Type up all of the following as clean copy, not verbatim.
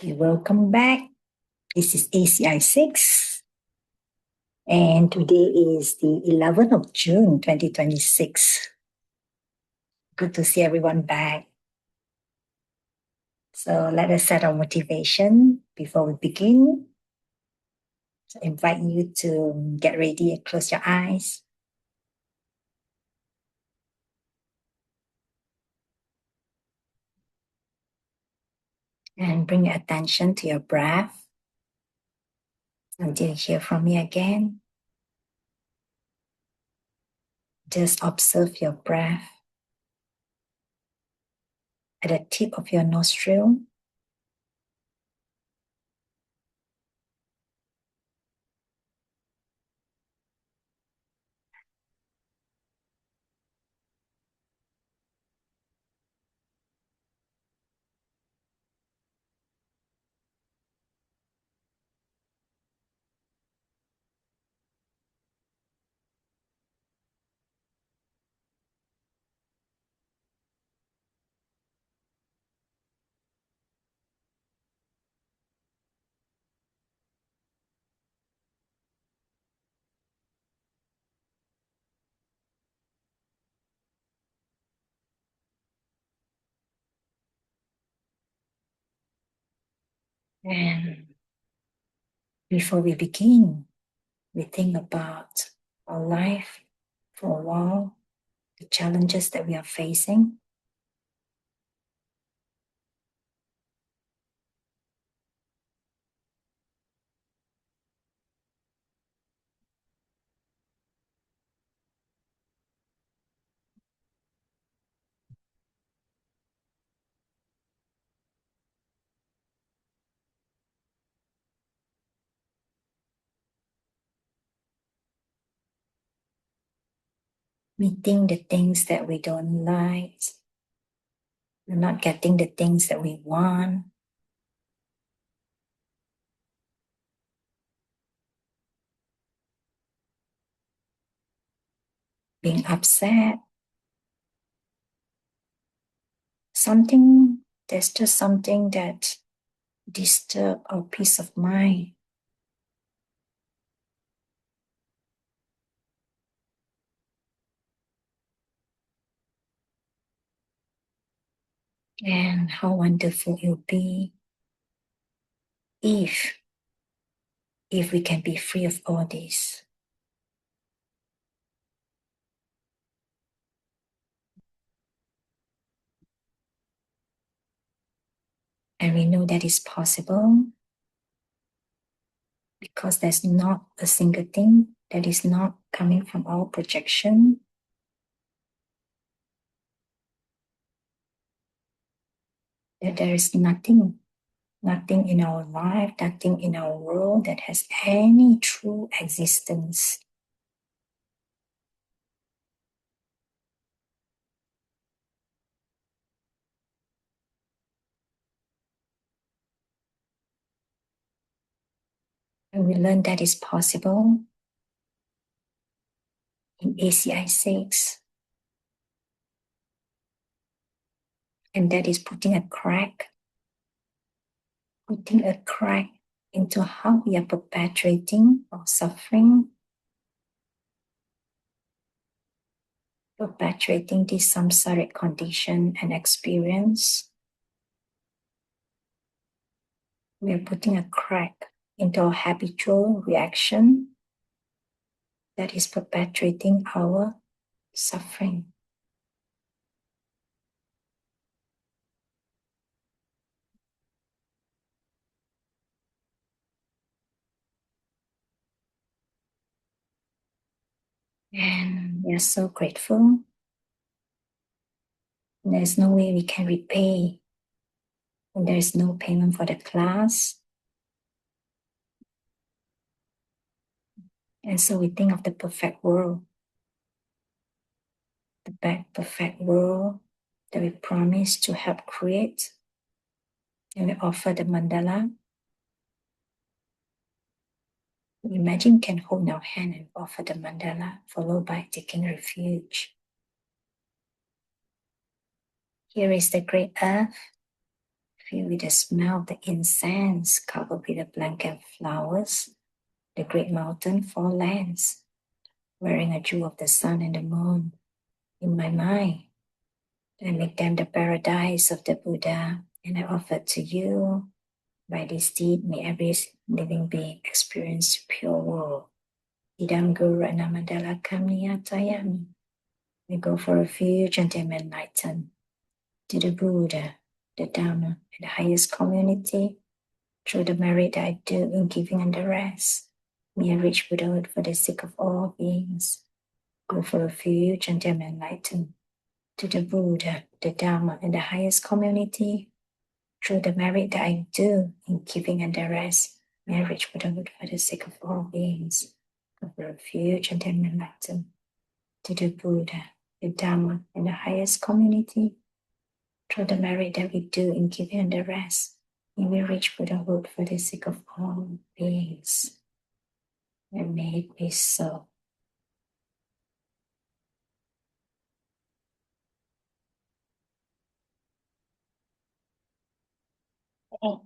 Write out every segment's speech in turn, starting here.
Okay, welcome back. This is ACI 6, and today is the 11th of June 2026. Good to see everyone back. So let us set our motivation before we begin. So I invite you to get ready and close your eyes. And bring your attention to your breath until you hear from me again. Just observe your breath at the tip of your nostril. And before we begin, we think about our life for a while, the challenges that we are facing. Meeting the things that we don't like. We're not getting the things that we want. Being upset. There's just something that disturbs our peace of mind. And how wonderful it would be if we can be free of all this. And we know that is possible because there's not a single thing that is not coming from our projection. That there is nothing in our life, nothing in our world that has any true existence. And we learn that is possible in ACI 6. And that is putting a crack into how we are perpetuating our suffering, perpetuating this samsaric condition and experience. We are putting a crack into our habitual reaction that is perpetuating our suffering. And we are so grateful. There's no way we can repay. And there is no payment for the class. And so we think of the perfect world. The perfect world that we promise to help create. And we offer the mandala. We imagine we can hold our hand and offer the mandala, followed by taking refuge. Here is the great earth, filled with the smell of the incense, covered with a blanket of flowers, the great mountain forelands, wearing a jewel of the sun and the moon. In my mind, I make them the paradise of the Buddha, and I offer to you. By this deed, may every living being experience pure world. Idam Guru Anamadala Kamniyatayami. We go for refuge and am enlightened. To the Buddha, the Dhamma, and the highest community, through the merit that I do in giving and the rest. May I reach Buddhahood for the sake of all beings. Go for refuge and am enlightened. To the Buddha, the Dhamma, and the highest community, through the merit that I do in giving and the rest. May I reach Buddhahood for the sake of all beings. Go for refuge and am enlightened. To the Buddha, the Dhamma, and the highest community, through the merit that we do in giving and the rest, may we reach Buddhahood for the sake of all beings. And may it be so. Okay.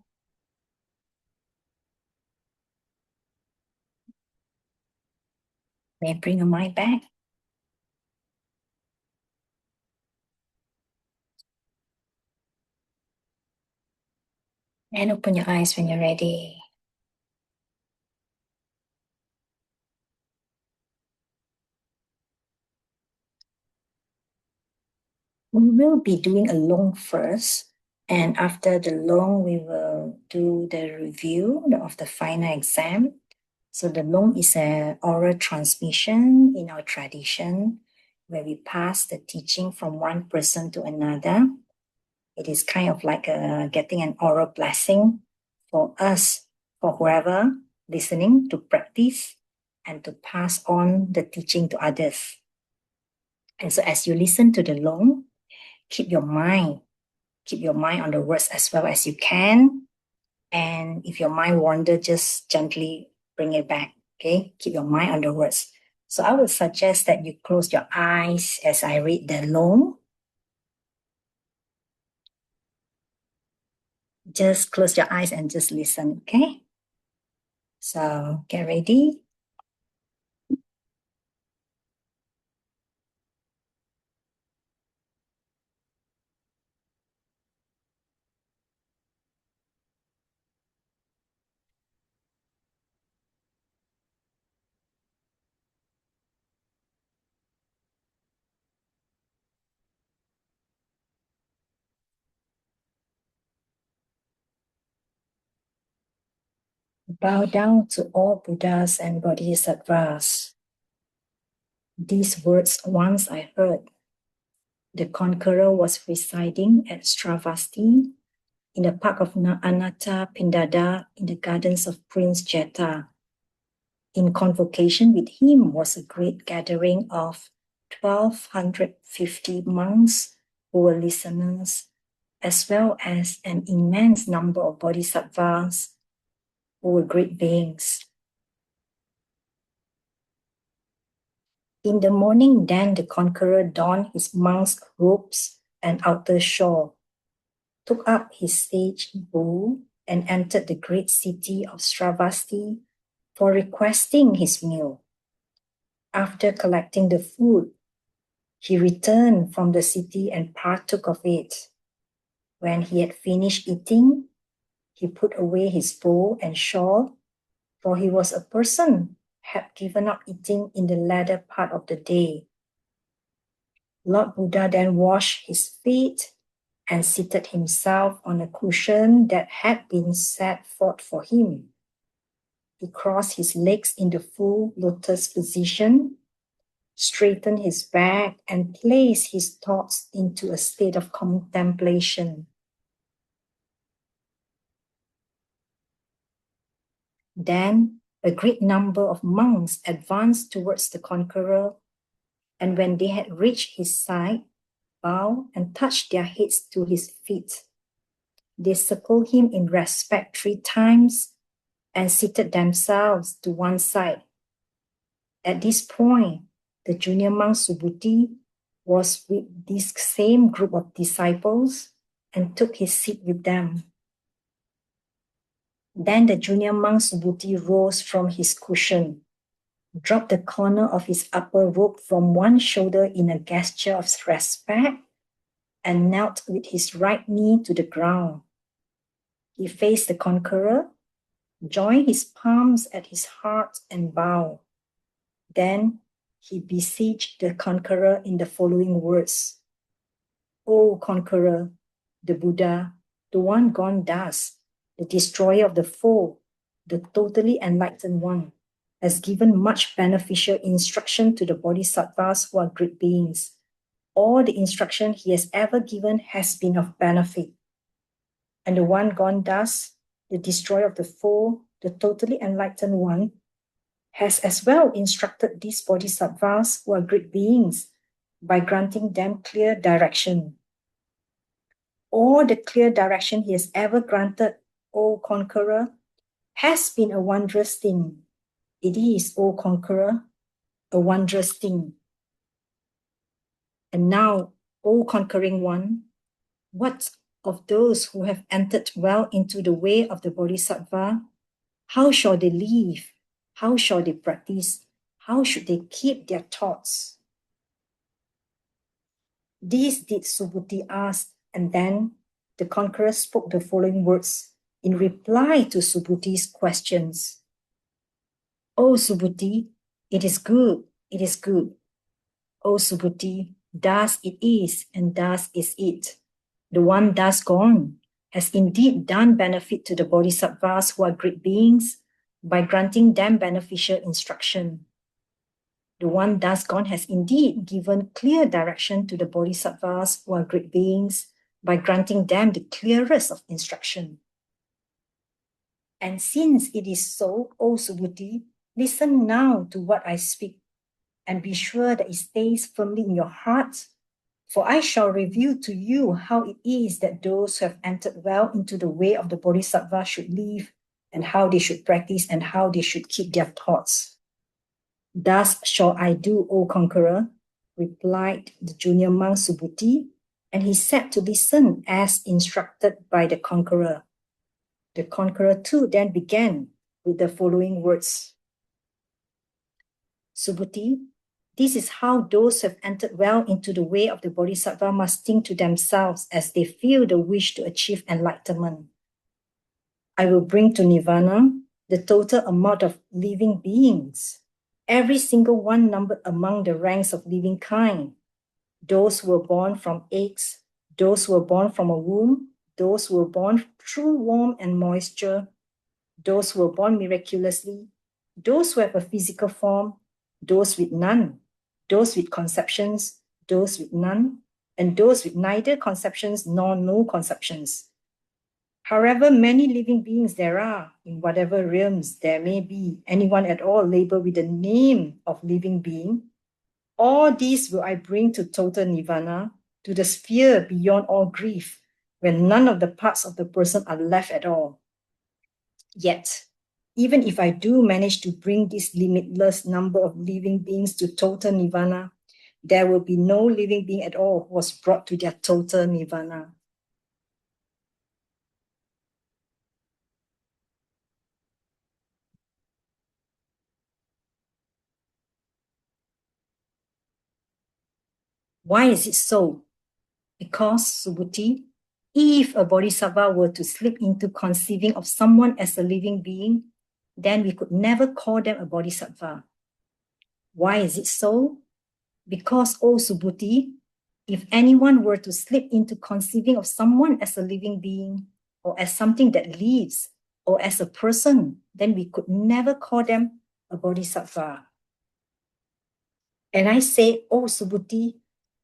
May I bring your mind back? And open your eyes when you're ready. We will be doing a long first, and after the long, we will do the review of the final exam. So the long is an oral transmission in our tradition, where we pass the teaching from one person to another. It is kind of like getting an oral blessing for us, for whoever listening, to practice and to pass on the teaching to others. And so as you listen to the long, keep your mind on the words as well as you can. And if your mind wanders, just gently bring it back. Okay, keep your mind on the words. So I would suggest that you close your eyes as I read the long. Just close your eyes and just listen, okay? So get ready. Bow down to all Buddhas and Bodhisattvas. These words once I heard. The conqueror was residing at Stravasti in the park of Anatta Pindada in the gardens of Prince Jeta. In convocation with him was a great gathering of 1,250 monks who were listeners, as well as an immense number of bodhisattvas who were great beings. In the morning, then the conqueror donned his monk's robes and outer shawl, took up his sage bow, and entered the great city of Stravasti for requesting his meal. After collecting the food, he returned from the city and partook of it. When he had finished eating, he put away his bow and shawl, for he was a person had given up eating in the latter part of the day. Lord Buddha then washed his feet and seated himself on a cushion that had been set forth for him. He crossed his legs in the full lotus position, straightened his back, and placed his thoughts into a state of contemplation. Then a great number of monks advanced towards the conqueror, and when they had reached his side, bowed and touched their heads to his feet. They circled him in respect 3 times and seated themselves to one side. At this point, the junior monk Subhuti was with this same group of disciples and took his seat with them. Then the junior monk Subhuti rose from his cushion, dropped the corner of his upper robe from one shoulder in a gesture of respect, and knelt with his right knee to the ground. He faced the conqueror, joined his palms at his heart and bowed. Then he beseeched the conqueror in the following words: O conqueror, the Buddha, the one gone thus, the destroyer of the foe, the totally enlightened one, has given much beneficial instruction to the bodhisattvas who are great beings. All the instruction he has ever given has been of benefit. And the one gone thus, the destroyer of the foe, the totally enlightened one, has as well instructed these bodhisattvas who are great beings by granting them clear direction. All the clear direction he has ever granted, O conqueror, has been a wondrous thing. It is, O conqueror, a wondrous thing. And now, O conquering one, what of those who have entered well into the way of the bodhisattva? How shall they live? How shall they practice? How should they keep their thoughts? This did Subhuti ask, and then the conqueror spoke the following words in reply to Subhuti's questions. O Subhuti, it is good, it is good. O Subhuti, thus it is, and thus is it. The one thus gone has indeed done benefit to the bodhisattvas who are great beings by granting them beneficial instruction. The one thus gone has indeed given clear direction to the bodhisattvas who are great beings by granting them the clearest of instruction. And since it is so, O Subhuti, listen now to what I speak, and be sure that it stays firmly in your heart, for I shall reveal to you how it is that those who have entered well into the way of the bodhisattva should live, and how they should practice, and how they should keep their thoughts. Thus shall I do, O conqueror, replied the junior monk Subhuti, and he sat to listen as instructed by the conqueror. The conqueror too then began with the following words. Subhuti, this is how those who have entered well into the way of the bodhisattva must think to themselves as they feel the wish to achieve enlightenment. I will bring to nirvana the total amount of living beings, every single one numbered among the ranks of living kind, those who were born from eggs, those who were born from a womb, those who were born through warmth and moisture, those who were born miraculously, those who have a physical form, those with none, those with conceptions, those with none, and those with neither conceptions nor no conceptions. However many living beings there are, in whatever realms there may be, anyone at all labeled with the name of living being, all these will I bring to total nirvana, to the sphere beyond all grief, when none of the parts of the person are left at all. Yet, even if I do manage to bring this limitless number of living beings to total nirvana, there will be no living being at all who was brought to their total nirvana. Why is it so? Because, Subhuti, if a bodhisattva were to slip into conceiving of someone as a living being, then we could never call them a bodhisattva. Why is it so? Because, O Subhuti, if anyone were to slip into conceiving of someone as a living being, or as something that lives, or as a person, then we could never call them a bodhisattva. And I say, O Subhuti,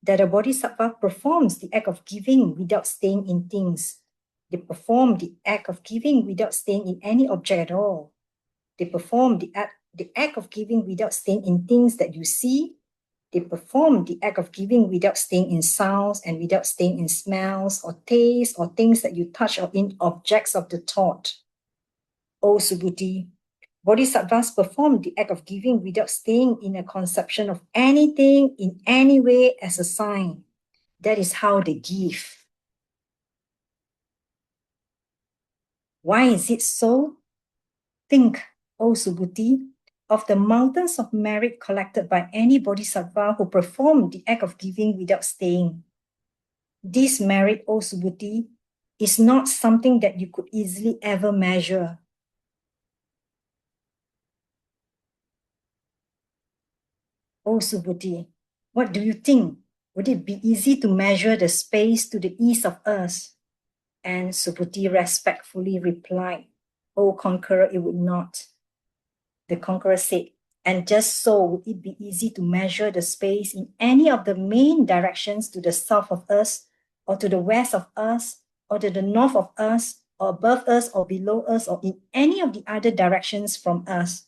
that a bodhisattva performs the act of giving without staying in things. They perform the act of giving without staying in any object at all. They perform the act of giving without staying in things that you see. They perform the act of giving without staying in sounds and without staying in smells or tastes or things that you touch or in objects of the thought. O Subhuti, bodhisattvas perform the act of giving without staying in a conception of anything in any way as a sign. That is how they give. Why is it so? think, O Subhuti, of the mountains of merit collected by any bodhisattva who performed the act of giving without staying. This merit, O Subhuti, is not something that you could easily ever measure. O Subhuti, what do you think? Would it be easy to measure the space to the east of us? And Subhuti respectfully replied, O conqueror, it would not. The conqueror said, and just so would it be easy to measure the space in any of the main directions to the south of us, or to the west of us, or to the north of us, or above us, or below us, or in any of the other directions from us?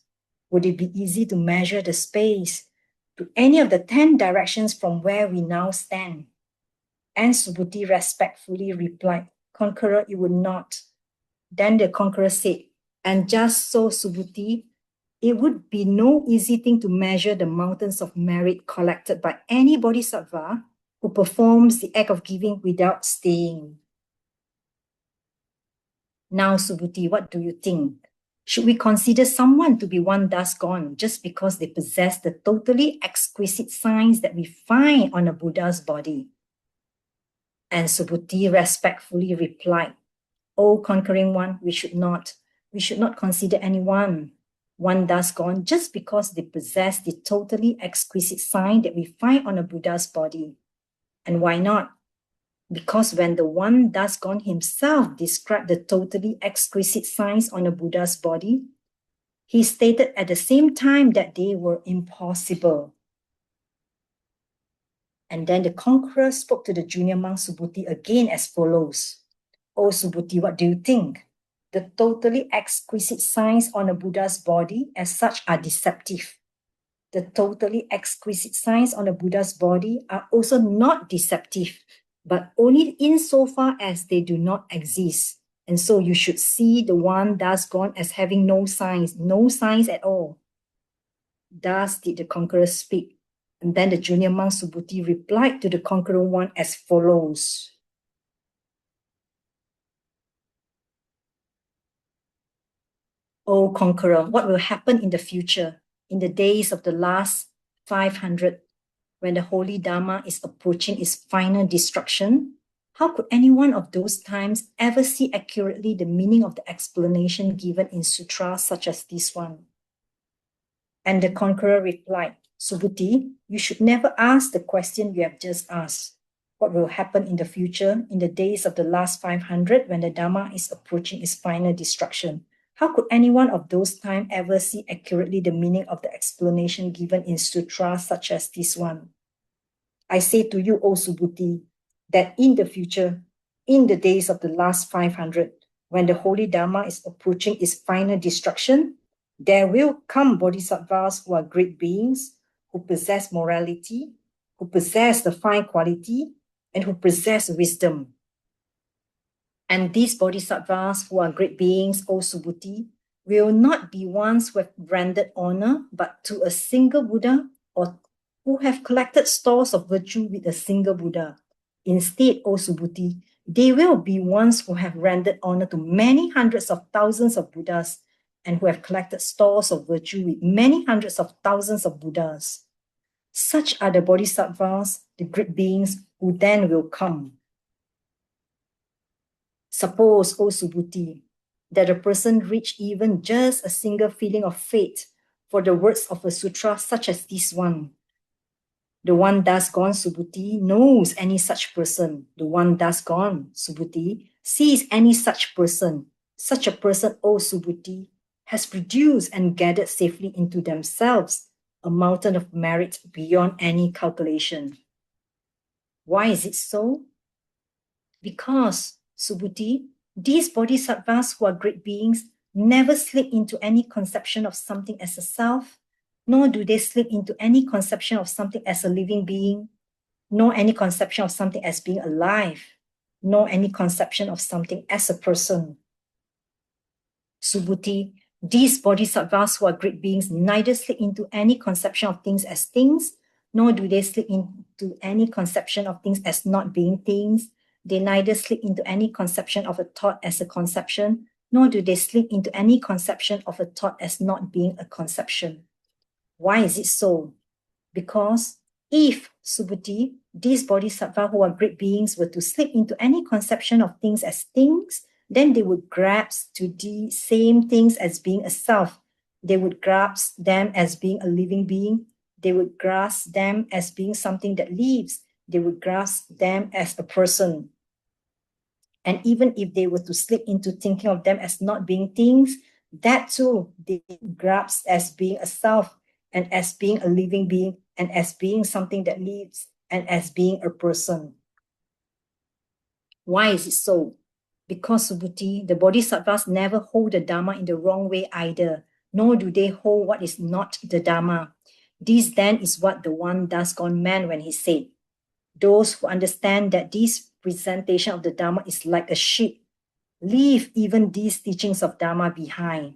Would it be easy to measure the space to any of the 10 directions from where we now stand? And Subhuti respectfully replied, Conqueror, it would not. Then the conqueror said, and just so, Subhuti, it would be no easy thing to measure the mountains of merit collected by any bodhisattva who performs the act of giving without staying. Now, Subhuti, what do you think? Should we consider someone to be one thus gone just because they possess the totally exquisite signs that we find on a Buddha's body? And Subhuti respectfully replied, O conquering one, we should not consider anyone one thus gone just because they possess the totally exquisite sign that we find on a Buddha's body. And why not? Because when the one thus gone himself described the totally exquisite signs on a Buddha's body, he stated at the same time that they were impossible. And then the conqueror spoke to the junior monk Subhuti again as follows. O Subhuti, what do you think? The totally exquisite signs on a Buddha's body as such are deceptive. The totally exquisite signs on a Buddha's body are also not deceptive, but only insofar as they do not exist. And so you should see the one thus gone as having no signs at all. Thus did the conqueror speak. And then the junior monk Subhuti replied to the conqueror one as follows. O conqueror, what will happen in the future, in the days of the last 500, when the holy Dharma is approaching its final destruction? How could any one of those times ever see accurately the meaning of the explanation given in sutras such as this one? And the conqueror replied, Subhuti, you should never ask the question you have just asked. What will happen in the future, in the days of the last 500, when the Dharma is approaching its final destruction? How could anyone of those times ever see accurately the meaning of the explanation given in sutras such as this one? I say to you, O Subhuti, that in the future, in the days of the last 500, when the holy Dharma is approaching its final destruction, there will come bodhisattvas who are great beings, who possess morality, who possess the fine quality, and who possess wisdom. And these bodhisattvas who are great beings, O Subhuti, will not be ones who have rendered honor but to a single Buddha, or who have collected stores of virtue with a single Buddha. Instead, O Subhuti, they will be ones who have rendered honor to many hundreds of thousands of Buddhas and who have collected stores of virtue with many hundreds of thousands of Buddhas. Such are the bodhisattvas, the great beings, who then will come. Suppose, O Subhuti, that a person reach even just a single feeling of faith for the words of a sutra such as this one. The one thus gone, Subhuti, knows any such person. The one thus gone, Subhuti, sees any such person. Such a person, O Subhuti, has produced and gathered safely into themselves a mountain of merit beyond any calculation. Why is it so? Because, Subhuti, these bodhisattvas who are great beings never slip into any conception of something as a self, nor do they slip into any conception of something as a living being, nor any conception of something as being alive, nor any conception of something as a person. Subhuti, these bodhisattvas who are great beings neither slip into any conception of things as things, nor do they slip into any conception of things as not being things. They neither slip into any conception of a thought as a conception, nor do they slip into any conception of a thought as not being a conception. Why is it so? Because if, Subhuti, these bodhisattvas who are great beings were to slip into any conception of things as things, then they would grasp to the same things as being a self. They would grasp them as being a living being. They would grasp them as being something that lives. They would grasp them as a person. And even if they were to slip into thinking of them as not being things, that too they grasp as being a self and as being a living being and as being something that lives and as being a person. Why is it so? Because, Subhuti, the bodhisattvas never hold the Dharma in the wrong way either, nor do they hold what is not the Dharma. This then is what the one thus gone meant when he said, those who understand that this presentation of the Dharma is like a ship, leave even these teachings of Dharma behind.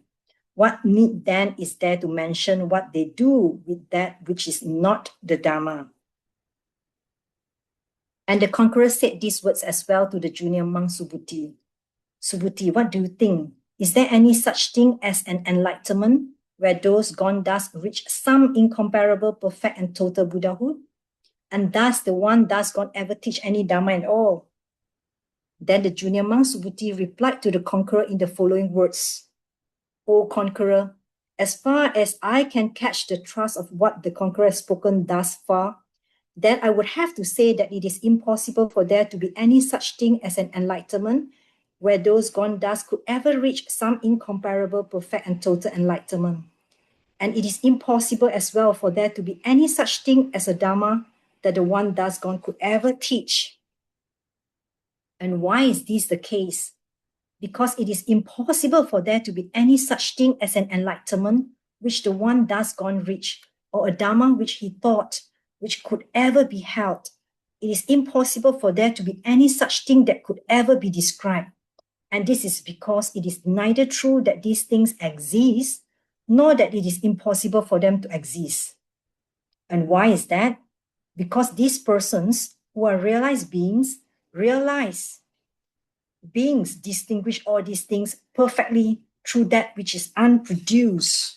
What need then is there to mention what they do with that which is not the Dharma? And the conqueror said these words as well to the junior monk Subhuti. Subhuti, what do you think? Is there any such thing as an enlightenment where those gone thus reach some incomparable, perfect and total Buddhahood? And thus the one thus gone ever teach any Dharma at all? Then the junior monk Subhuti replied to the conqueror in the following words. O conqueror, as far as I can catch the thrust of what the conqueror has spoken thus far, then I would have to say that it is impossible for there to be any such thing as an enlightenment where those gone thus could ever reach some incomparable, perfect and total enlightenment. And it is impossible as well for there to be any such thing as a Dharma that the one thus gone could ever teach. And why is this the case? Because it is impossible for there to be any such thing as an enlightenment which the one thus gone reach, or a Dharma which he thought, which could ever be held. It is impossible for there to be any such thing that could ever be described. And this is because it is neither true that these things exist, nor that it is impossible for them to exist. And why is that? Because these persons who are realized beings distinguish all these things perfectly through that which is unproduced.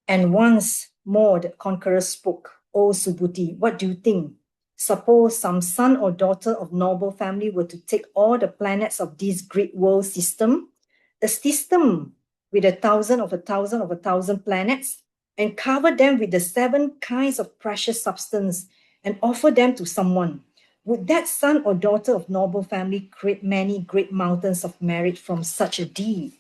And once more the conqueror spoke, O Subhuti, what do you think? Suppose some son or daughter of noble family were to take all the planets of this great world system, a system with 1,000 of 1,000 of 1,000 planets, and cover them with the 7 kinds of precious substance and offer them to someone. Would that son or daughter of noble family create many great mountains of merit from such a deed?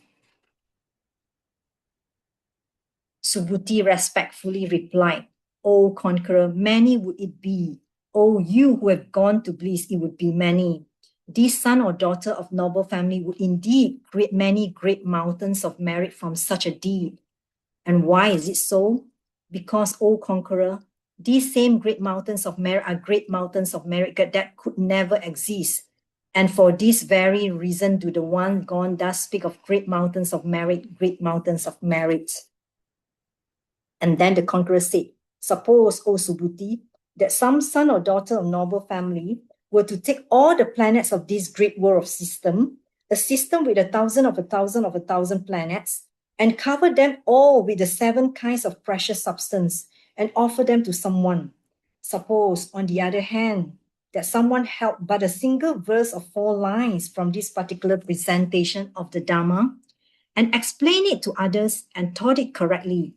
Subhuti respectfully replied, O conqueror, many would it be. O you who have gone to bliss, it would be many. This son or daughter of noble family would indeed create many great mountains of merit from such a deed. And why is it so? Because, O conqueror, these same great mountains of merit are great mountains of merit that could never exist. And for this very reason do the one gone thus speak of great mountains of merit, great mountains of merit. And then the conqueror said, suppose, O Subhuti, that some son or daughter of noble family were to take all the planets of this great world of system, a system with 1,000 of 1,000 of 1,000 planets, and cover them all with the 7 kinds of precious substance and offer them to someone. Suppose, on the other hand, that someone held but a single verse of 4 lines from this particular presentation of the Dharma and explained it to others and taught it correctly.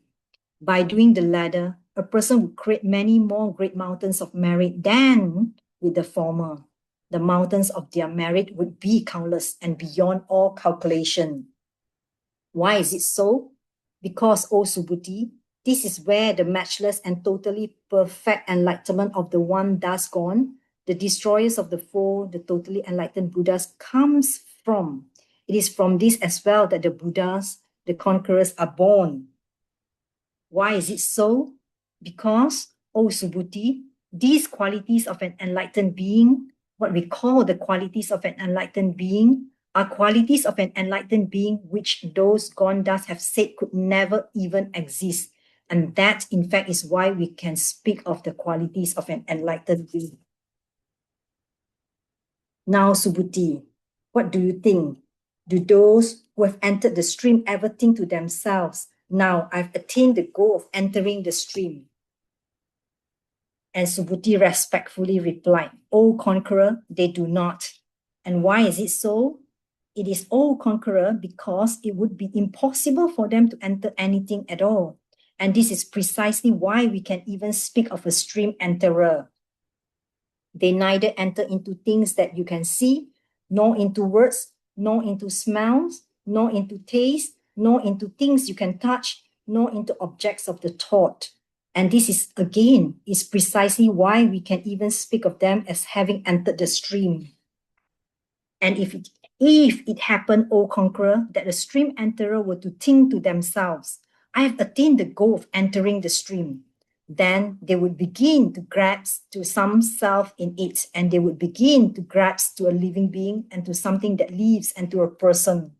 By doing the latter, a person would create many more great mountains of merit than with the former. The mountains of their merit would be countless and beyond all calculation. Why is it so? Because, O Subhuti, this is where the matchless and totally perfect enlightenment of the one thus gone, the destroyers of the four, the totally enlightened Buddhas, comes from. It is from this as well that the Buddhas, the conquerors, are born. Why is it so? Because, O Subhuti, these qualities of an enlightened being, what we call the qualities of an enlightened being, are qualities of an enlightened being which those gone thus have said could never even exist. And that, in fact, is why we can speak of the qualities of an enlightened being. Now, Subhuti, what do you think? Do those who have entered the stream ever think to themselves, now I've attained the goal of entering the stream? And Subhuti respectfully replied, O conqueror, they do not. And why is it so? It is, O conqueror, because it would be impossible for them to enter anything at all. And this is precisely why we can even speak of a stream enterer. They neither enter into things that you can see, nor into words, nor into smells, nor into taste, nor into things you can touch, nor into objects of the thought. And this is precisely why we can even speak of them as having entered the stream. And if it happened, O conqueror, that the stream enterer were to think to themselves, I have attained the goal of entering the stream, then they would begin to grasp to some self in it, and they would begin to grasp to a living being and to something that lives and to a person.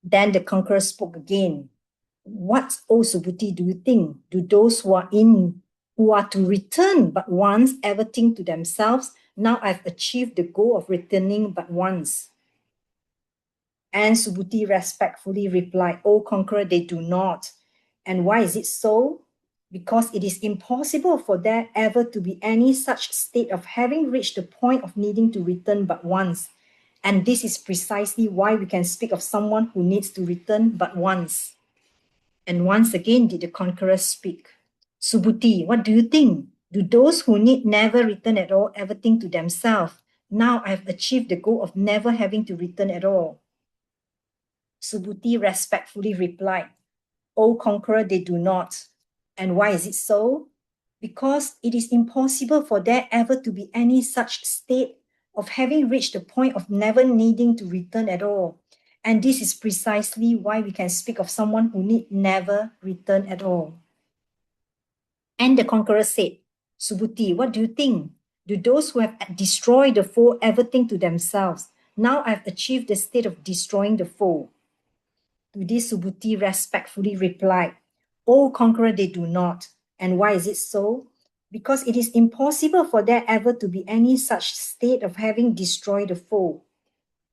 Then the conqueror spoke again. What, O Subhuti, do you think? Do those who are to return but once ever think to themselves, now I've achieved the goal of returning but once? And Subhuti respectfully replied, O conqueror, they do not. And why is it so? Because it is impossible for there ever to be any such state of having reached the point of needing to return but once. And this is precisely why we can speak of someone who needs to return but once. And once again did the conqueror speak. Subhuti, what do you think? Do those who need never return at all ever think to themselves, now I have achieved the goal of never having to return at all? Subhuti respectfully replied, O conqueror, they do not. And why is it so? Because it is impossible for there ever to be any such state of having reached the point of never needing to return at all. And this is precisely why we can speak of someone who need never return at all. And the conqueror said, Subhuti, what do you think? Do those who have destroyed the foe ever think to themselves, now I've achieved the state of destroying the foe? To this, Subhuti respectfully replied, O conqueror, they do not. And why is it so? Because it is impossible for there ever to be any such state of having destroyed the foe.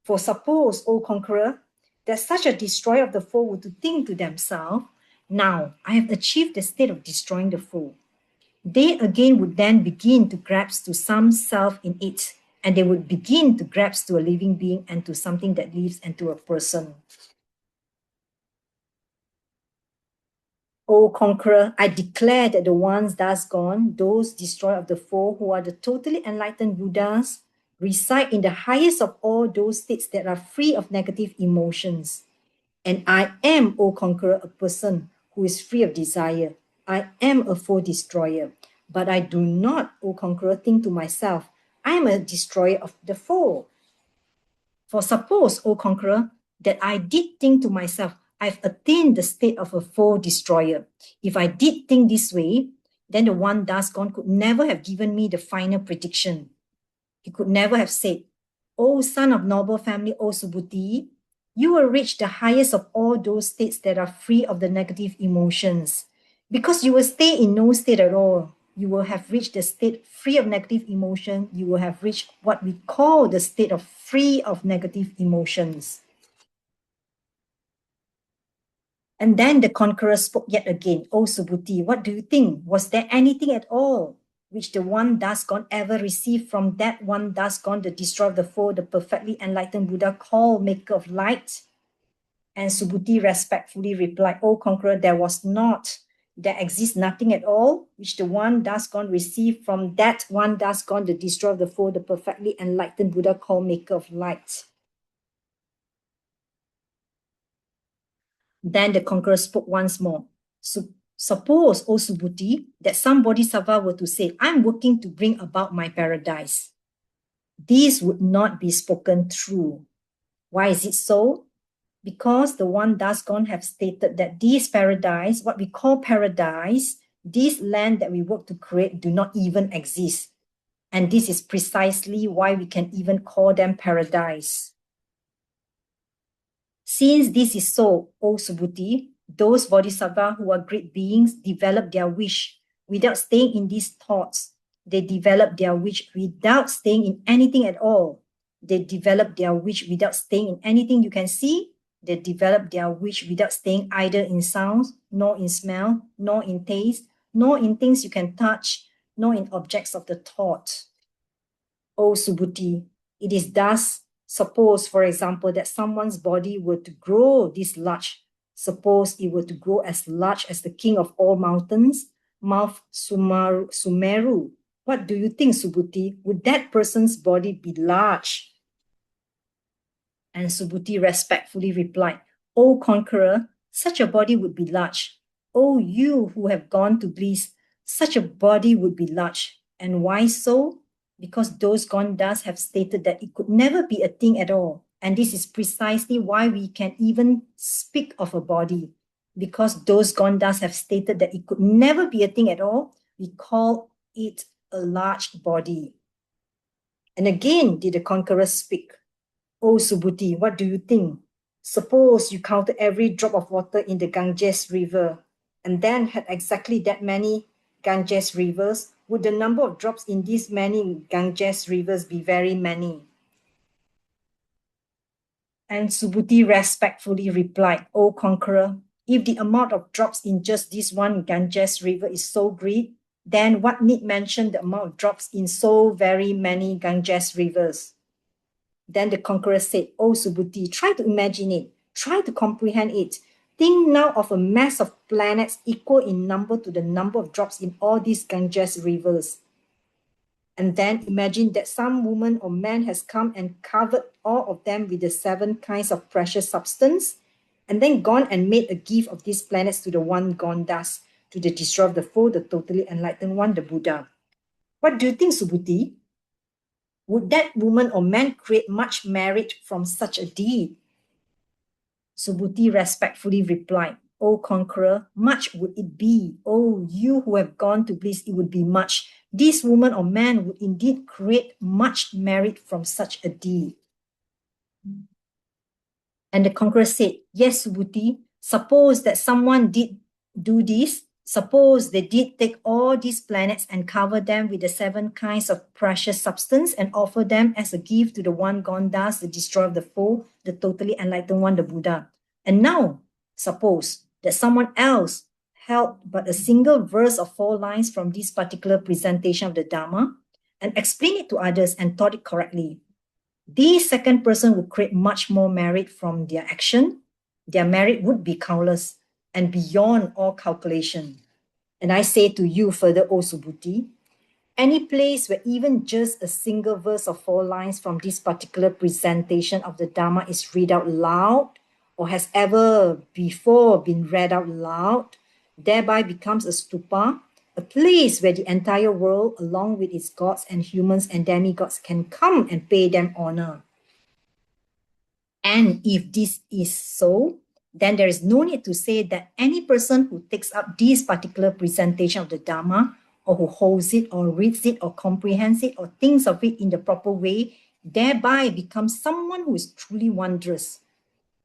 For suppose, O conqueror, that such a destroyer of the foe were to think to themselves, now I have achieved the state of destroying the foe. They again would then begin to grasp to some self in it, and they would begin to grasp to a living being and to something that lives and to a person. O conqueror, I declare that the ones thus gone, those destroyed of the foe who are the totally enlightened Buddhas, reside in the highest of all those states that are free of negative emotions. And I am, O conqueror, a person who is free of desire. I am a foe destroyer. But I do not, O conqueror, think to myself, I am a destroyer of the foe. For suppose, O conqueror, that I did think to myself, I've attained the state of a foe destroyer. If I did think this way, then the one thus gone could never have given me the final prediction. He could never have said, O son of noble family, O Subhuti, you will reach the highest of all those states that are free of the negative emotions. Because you will stay in no state at all. You will have reached the state free of negative emotion. You will have reached what we call the state of free of negative emotions. And then the conqueror spoke yet again, O Subhuti, what do you think? Was there anything at all which the one thus gone ever received from that one thus gone, the destroyer of the foe, the perfectly enlightened Buddha called maker of light? And Subhuti respectfully replied, O conqueror, there was not. There exists nothing at all which the one thus gone received from that one thus gone, the destroyer of the foe, the perfectly enlightened Buddha called maker of light. Then the conqueror spoke once more. Suppose, O Subhuti, that some bodhisattva were to say, I'm working to bring about my paradise. This would not be spoken true. Why is it so? Because the one thus gone have stated that this paradise, what we call paradise, this land that we work to create, do not even exist. And this is precisely why we can even call them paradise. Since this is so, O Subhuti, those bodhisattva who are great beings develop their wish without staying in these thoughts. They develop their wish without staying in anything at all. They develop their wish without staying in anything you can see. They develop their wish without staying either in sounds, nor in smell, nor in taste, nor in things you can touch, nor in objects of the thought. O Subhuti, it is thus, suppose, for example, that someone's body were to grow this large. Suppose it were to grow as large as the king of all mountains, Mount Sumeru. What do you think, Subhuti? Would that person's body be large? And Subhuti respectfully replied, O conqueror, such a body would be large. O you who have gone to bliss, such a body would be large. And why so? Because those gone thus have stated that it could never be a thing at all. And this is precisely why we can even speak of a body. Because those gone thus have stated that it could never be a thing at all, we call it a large body. And again did the conqueror speak. O Subhuti, what do you think? Suppose you counted every drop of water in the Ganges river and then had exactly that many Ganges rivers. Would the number of drops in these many Ganges rivers be very many? And Subhuti respectfully replied, O conqueror, if the amount of drops in just this one Ganges river is so great, then what need mention the amount of drops in so very many Ganges rivers? Then the conqueror said, O Subhuti, try to imagine it. Try to comprehend it. Think now of a mass of planets equal in number to the number of drops in all these Ganges rivers. And then imagine that some woman or man has come and covered all of them with the 7 kinds of precious substance, and then gone and made a gift of these planets to the one gone thus, to the destroyer of the foe, the totally enlightened one, the Buddha. What do you think, Subhuti? Would that woman or man create much merit from such a deed? Subhuti respectfully replied, O conqueror, much would it be. O you who have gone to bliss, it would be much. This woman or man would indeed create much merit from such a deed. And the conqueror said, yes, Subhuti, suppose that someone did do this. Suppose they did take all these planets and cover them with the 7 kinds of precious substance and offer them as a gift to the one gone thus, the destroyer of the foe, the totally enlightened one, the Buddha. And now, suppose that someone else held but a single verse of 4 lines from this particular presentation of the Dharma and explained it to others and taught it correctly. This second person would create much more merit from their action. Their merit would be countless and beyond all calculation. And I say to you further, O Subhuti, any place where even just a single verse of 4 lines from this particular presentation of the Dharma is read out loud or has ever before been read out loud, thereby becomes a stupa, a place where the entire world, along with its gods and humans and demigods, can come and pay them honor. And if this is so, then there is no need to say that any person who takes up this particular presentation of the Dharma, or who holds it, or reads it, or comprehends it, or thinks of it in the proper way, thereby becomes someone who is truly wondrous.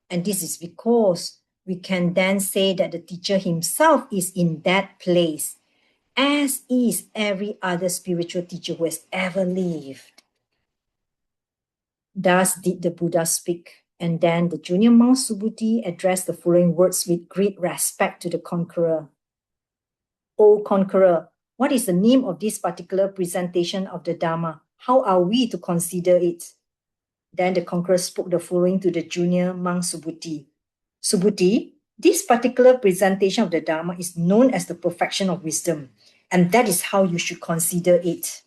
And this is because we can then say that the teacher himself is in that place, as is every other spiritual teacher who has ever lived. Thus did the Buddha speak. And then the junior monk Subhuti addressed the following words with great respect to the conqueror. O conqueror, what is the name of this particular presentation of the Dharma? How are we to consider it? Then the conqueror spoke the following to the junior monk Subhuti. Subhuti, this particular presentation of the Dharma is known as the perfection of wisdom, and that is how you should consider it.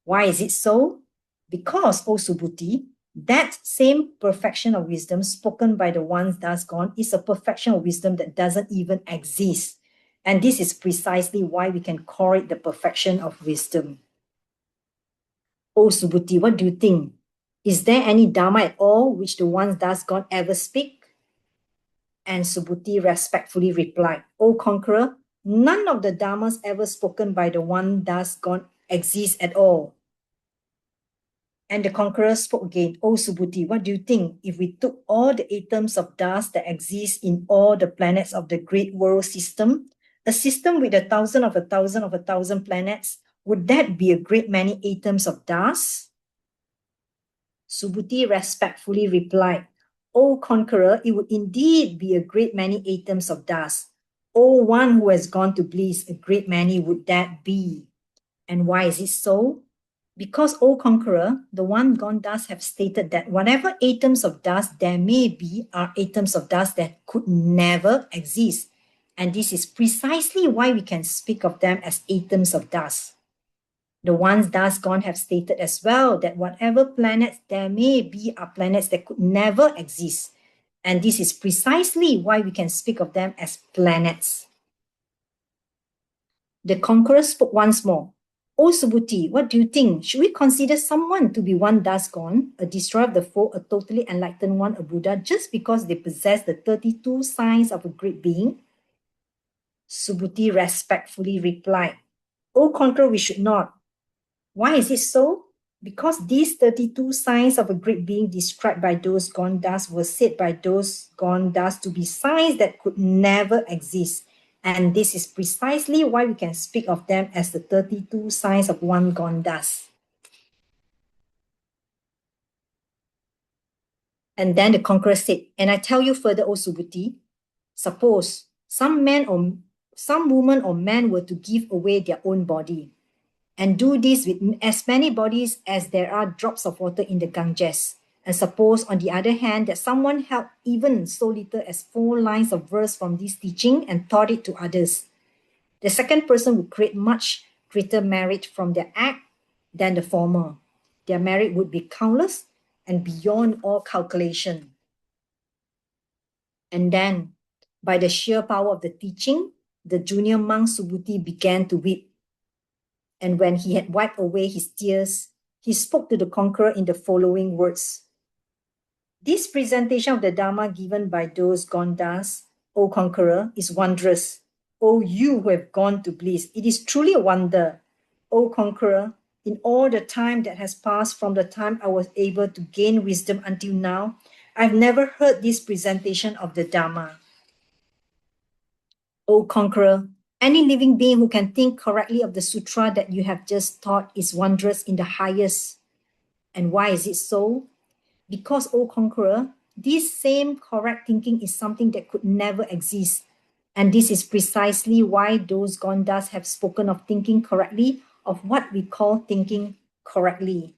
Why is it so? Because, O Subhuti, that same perfection of wisdom spoken by the ones thus gone is a perfection of wisdom that doesn't even exist. And this is precisely why we can call it the perfection of wisdom. O Subhuti, what do you think? Is there any Dharma at all which the ones thus gone ever speak? And Subhuti respectfully replied, O conqueror, none of the Dharmas ever spoken by the one thus gone exist at all. And the conqueror spoke again, O Subhuti, what do you think if we took all the atoms of dust that exist in all the planets of the great world system, a system with 1,000 of 1,000 of 1,000 planets, would that be a great many atoms of dust? Subhuti respectfully replied, O conqueror, it would indeed be a great many atoms of dust. O one who has gone to bliss, a great many would that be. And why is it so? Because, O conqueror, the one gone dust have stated that whatever atoms of dust there may be are atoms of dust that could never exist. And this is precisely why we can speak of them as atoms of dust. The ones thus gone have stated as well that whatever planets there may be are planets that could never exist. And this is precisely why we can speak of them as planets. The conqueror spoke once more. O Subhuti, what do you think? Should we consider someone to be one thus gone, a destroyer of the foe, a totally enlightened one, a Buddha, just because they possess the 32 signs of a great being? Subhuti respectfully replied, O conqueror, we should not. Why is it so? Because these 32 signs of a great being described by those gone dust were said by those gone dust to be signs that could never exist. And this is precisely why we can speak of them as the 32 signs of one gone dust. And then the conqueror said, and I tell you further, O Subhuti, suppose some woman or man were to give away their own body, and do this with as many bodies as there are drops of water in the Ganges. And suppose, on the other hand, that someone held even so little as 4 lines of verse from this teaching and taught it to others. The second person would create much greater merit from their act than the former. Their merit would be countless and beyond all calculation. And then, by the sheer power of the teaching, the junior monk Subhuti began to weep. And when he had wiped away his tears, he spoke to the conqueror in the following words. This presentation of the Dharma given by those gone dust, O conqueror, is wondrous. O you who have gone to bliss, it is truly a wonder. O conqueror, in all the time that has passed from the time I was able to gain wisdom until now, I've never heard this presentation of the Dharma. O conqueror, any living being who can think correctly of the sutra that you have just taught is wondrous in the highest. And why is it so? Because, O conqueror, this same correct thinking is something that could never exist. And this is precisely why those gone dust have spoken of thinking correctly, of what we call thinking correctly.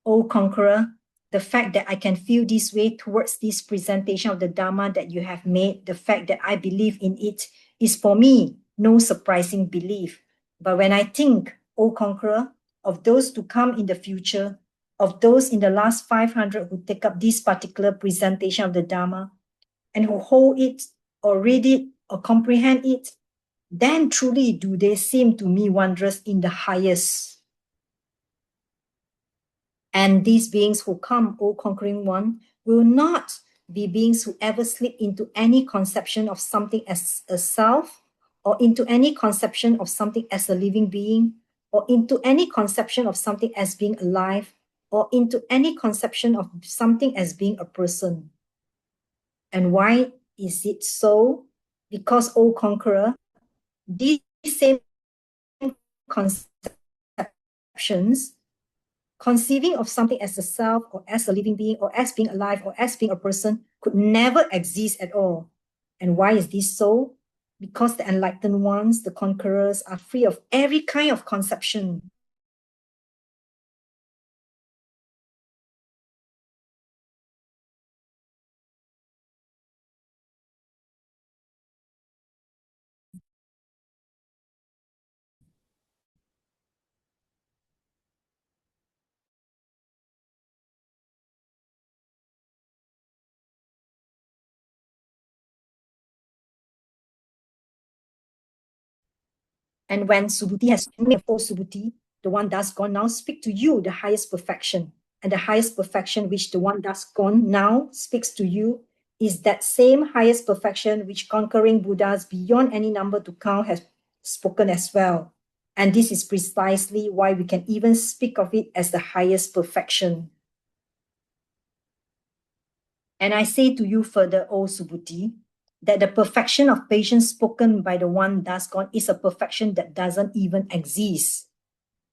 O conqueror, the fact that I can feel this way towards this presentation of the Dharma that you have made, the fact that I believe in it, is for me no surprising belief. But when I think, O conqueror, of those to come in the future, of those in the last 500 who take up this particular presentation of the Dharma, and who hold it or read it or comprehend it, then truly do they seem to me wondrous in the highest. And these beings who come, O conquering one, will not be beings who ever slip into any conception of something as a self, or into any conception of something as a living being, or into any conception of something as being alive, or into any conception of something as being a person. And why is it so? Because, O conqueror, these same conceptions, conceiving of something as a self or as a living being or as being alive or as being a person, could never exist at all. And why is this so? Because the enlightened ones, the conquerors, are free of every kind of conception. And when Subhuti has made full Subhuti, the one thus gone now speak to you the highest perfection. And the highest perfection which the one thus gone now speaks to you is that same highest perfection which conquering Buddhas beyond any number to count has spoken as well. And this is precisely why we can even speak of it as the highest perfection. And I say to you further, O Subhuti, that the perfection of patience spoken by the one thus gone is a perfection that doesn't even exist.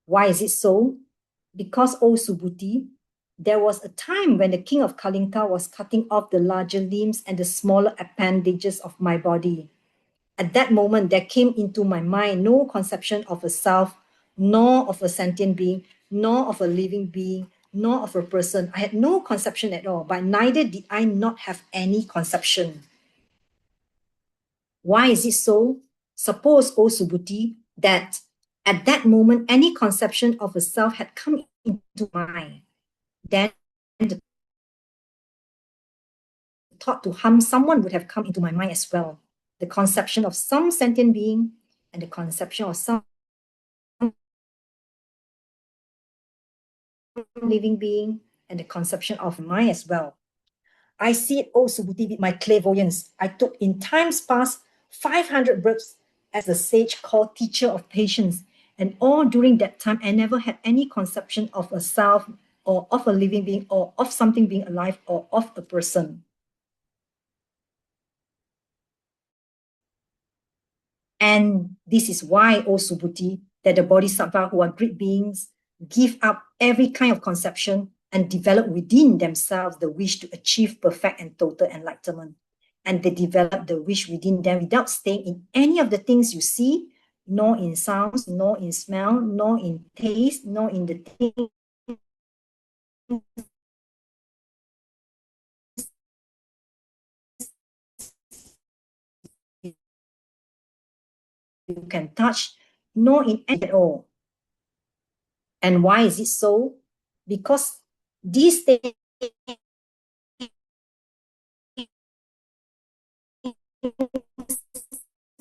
Why is it so? Because, O Subhuti, there was a time when the king of Kalinka was cutting off the larger limbs and the smaller appendages of my body. At that moment, there came into my mind no conception of a self, nor of a sentient being, nor of a living being, nor of a person. I had no conception at all, but neither did I not have any conception. Why is it so? Suppose, O Subhuti, that at that moment, any conception of a self had come into mind. Then the thought to harm someone would have come into my mind as well. The conception of some sentient being and the conception of some living being and the conception of mine as well. I see it, O Subhuti, with my clairvoyance. I took in times past 500 births as the sage called teacher of patience. And all during that time, I never had any conception of a self or of a living being or of something being alive or of a person. And this is why, O Subhuti, that the Bodhisattva, who are great beings, give up every kind of conception and develop within themselves the wish to achieve perfect and total enlightenment. And they develop the wish within them without staying in any of the things you see, nor in sounds, nor in smell, nor in taste, nor in the things you can touch, nor in any at all. And why is it so? Because these things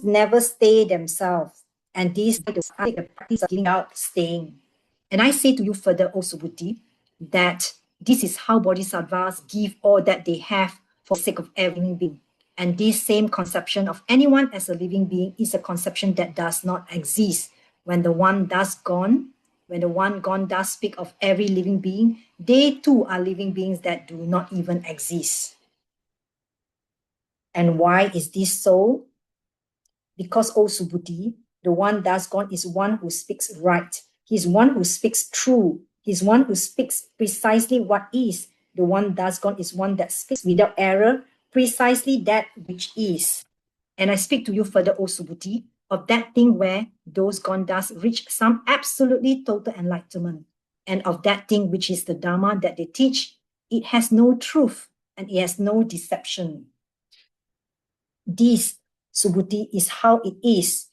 never stay themselves. And these are the practice of giving out, staying. And I say to you further, O Subhuti, that this is how bodhisattvas give all that they have for the sake of every living being. And this same conception of anyone as a living being is a conception that does not exist. When the one does gone, when the one gone does speak of every living being, they too are living beings that do not even exist. And why is this so? Because, O Subhuti, the one thus gone is one who speaks right. He's one who speaks true. He's one who speaks precisely what is. The one thus gone is one that speaks without error, precisely that which is. And I speak to you further, O Subhuti, of that thing where those gone thus reach some absolutely total enlightenment. And of that thing which is the Dharma that they teach, it has no truth and it has no deception. This, Subhuti, is how it is.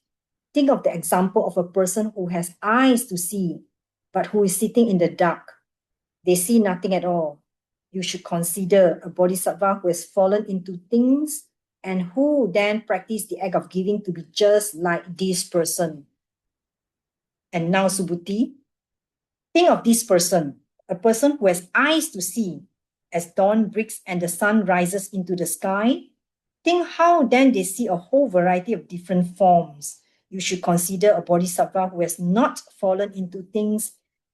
Think of the example of a person who has eyes to see, but who is sitting in the dark. They see nothing at all. You should consider a bodhisattva who has fallen into things and who then practice the act of giving to be just like this person. And now, Subhuti, think of this person, a person who has eyes to see. As dawn breaks and the sun rises into the sky, think how then they see a whole variety of different forms. You should consider a bodhisattva who has not fallen into things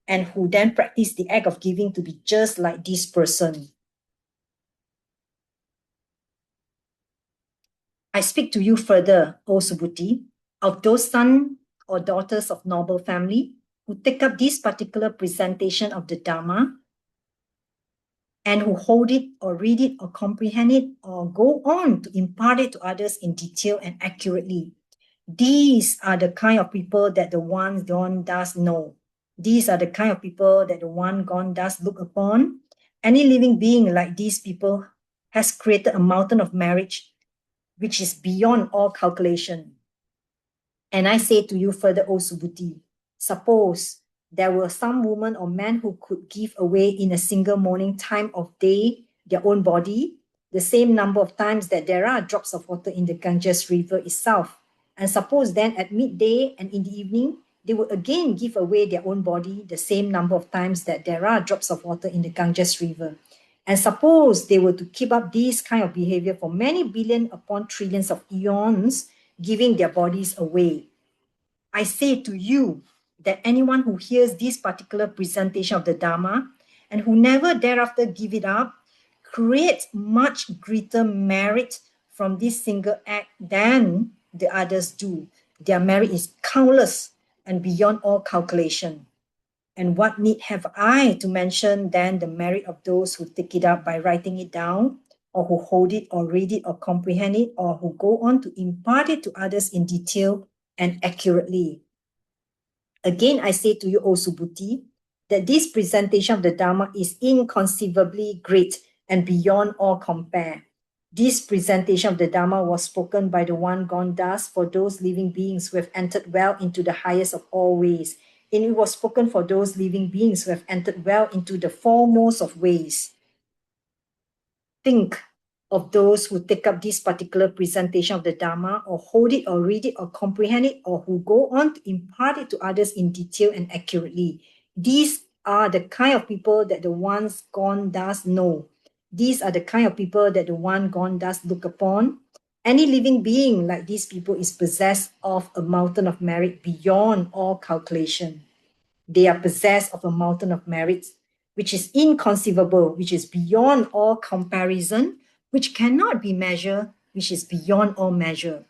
and who then practice the act of giving to be just like this person. I speak to you further, O Subhuti, of those sons or daughters of noble family who take up this particular presentation of the Dharma and who hold it or read it or comprehend it or go on to impart it to others in detail and accurately. These are the kind of people that the one gone does know. These are the kind of people that the one gone does look upon. Any living being like these people has created a mountain of marriage which is beyond all calculation. And I say to you further, O Subhuti, suppose there were some woman or man who could give away in a single morning time of day their own body, the same number of times that there are drops of water in the Ganges River itself. And suppose then at midday and in the evening, they would again give away their own body the same number of times that there are drops of water in the Ganges River. And suppose they were to keep up this kind of behavior for many billion upon trillions of eons, giving their bodies away. I say to you that anyone who hears this particular presentation of the Dharma and who never thereafter give it up, creates much greater merit from this single act than the others do. Their merit is countless and beyond all calculation. And what need have I to mention than the merit of those who take it up by writing it down, or who hold it or read it or comprehend it, or who go on to impart it to others in detail and accurately. Again, I say to you, O Subhuti, that this presentation of the Dharma is inconceivably great and beyond all compare. This presentation of the Dharma was spoken by the one gone thus for those living beings who have entered well into the highest of all ways. And it was spoken for those living beings who have entered well into the foremost of ways. Think of those who take up this particular presentation of the Dharma, or hold it or read it or comprehend it, or who go on to impart it to others in detail and accurately. These are the kind of people that the ones gone does know. These are the kind of people that the one gone does look upon. Any living being like these people is possessed of a mountain of merit beyond all calculation. They are possessed of a mountain of merits, which is inconceivable, which is beyond all comparison, which cannot be measured, which is beyond all measure.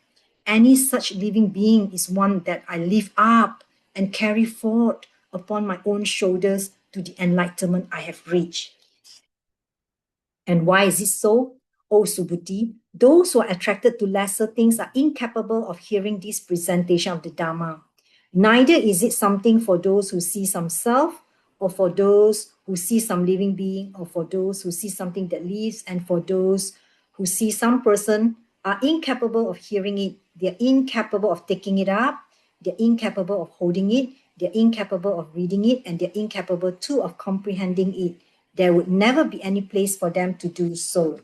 Any such living being is one that I lift up and carry forth upon my own shoulders to the enlightenment I have reached. And why is it so? O Subhuti, those who are attracted to lesser things are incapable of hearing this presentation of the Dharma. Neither is it something for those who see some self, or for those who see some living being, or for those who see something that lives, and for those who see some person are incapable of hearing it. They're incapable of taking it up. They're incapable of holding it. They're incapable of reading it, and they're incapable too of comprehending it. There would never be any place for them to do so.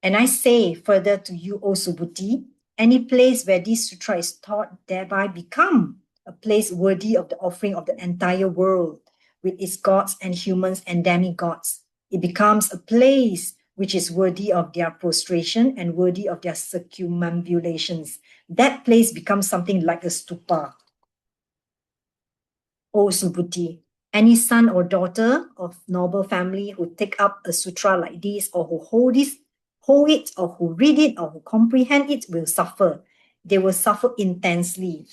And I say further to you, O Subhuti, any place where this sutra is taught thereby become a place worthy of the offering of the entire world, with its gods and humans and demigods. It becomes a place which is worthy of their prostration and worthy of their circumambulations. That place becomes something like a stupa. O Subhuti, any son or daughter of noble family who take up a sutra like this, or who hold it, or who read it, or who comprehend it, will suffer. They will suffer intensely.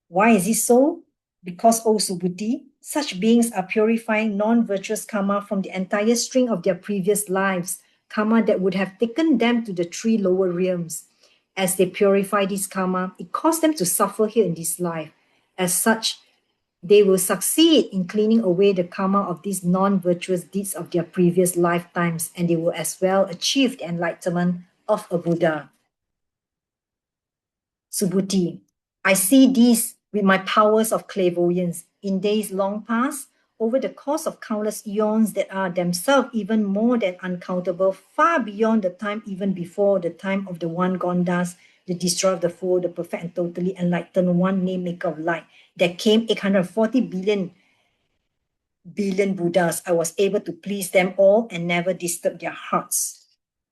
Why is it so? Because, O Subhuti, such beings are purifying non-virtuous karma from the entire string of their previous lives, karma that would have taken them to the 3 lower realms. As they purify this karma, it caused them to suffer here in this life. As such, they will succeed in cleaning away the karma of these non-virtuous deeds of their previous lifetimes, and they will as well achieve the enlightenment of a Buddha. Subhuti, I see these with my powers of clairvoyance in days long past, over the course of countless eons that are themselves even more than uncountable, far beyond the time even before the time of the one gone thus, the destroyer of the foe, the perfect and totally enlightened one name maker of light. There came 840 billion Buddhas. I was able to please them all and never disturb their hearts.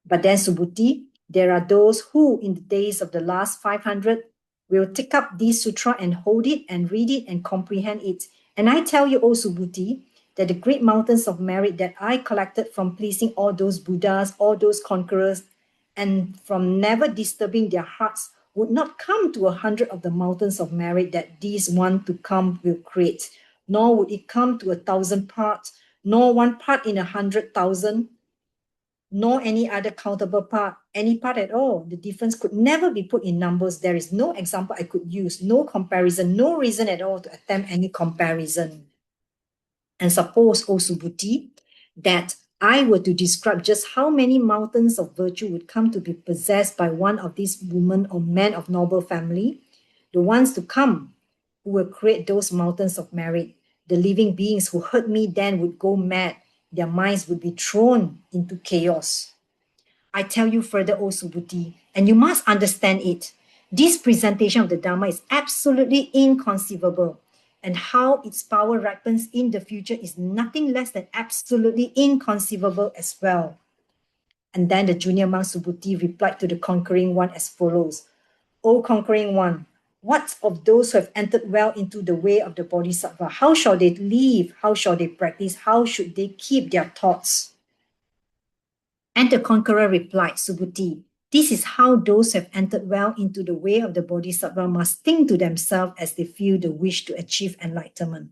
But then, Subhuti, there are those who, in the days of the last 500, will take up this sutra and hold it and read it and comprehend it. And I tell you, O Subhuti, that the great mountains of merit that I collected from pleasing all those Buddhas, all those conquerors, and from never disturbing their hearts would not come to 100 of the mountains of merit that these one to come will create, nor would it come to 1,000 parts, nor 1 part in 100,000, nor any other countable part, any part at all. The difference could never be put in numbers. There is no example I could use, no comparison, no reason at all to attempt any comparison. And suppose, O Subhuti, that I were to describe just how many mountains of virtue would come to be possessed by one of these women or men of noble family, the ones to come who will create those mountains of merit, the living beings who heard me then would go mad, their minds would be thrown into chaos. I tell you further, O Subhuti, and you must understand it. This presentation of the Dharma is absolutely inconceivable, and how its power ripens in the future is nothing less than absolutely inconceivable as well. And then the junior monk Subhuti replied to the conquering one as follows: O conquering one, what of those who have entered well into the way of the Bodhisattva? How shall they live? How shall they practice? How should they keep their thoughts? And the conqueror replied, Subhuti, This is how those who have entered well into the way of the Bodhisattva must think to themselves as they feel the wish to achieve enlightenment.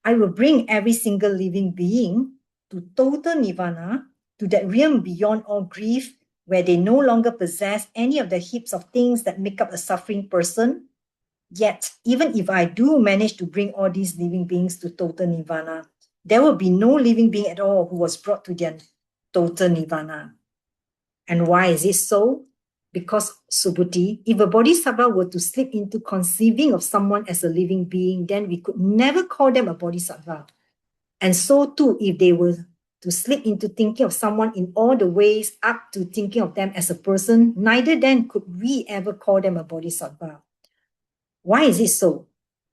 I will bring every single living being to total nirvana, to that realm beyond all grief, where they no longer possess any of the heaps of things that make up a suffering person. Yet, even if I do manage to bring all these living beings to total nirvana, there will be no living being at all who was brought to their total nirvana. And why is it so? Because, Subhuti, if a bodhisattva were to slip into conceiving of someone as a living being, then we could never call them a bodhisattva. And so too, if they were to slip into thinking of someone in all the ways up to thinking of them as a person, neither then could we ever call them a bodhisattva. Why is it so?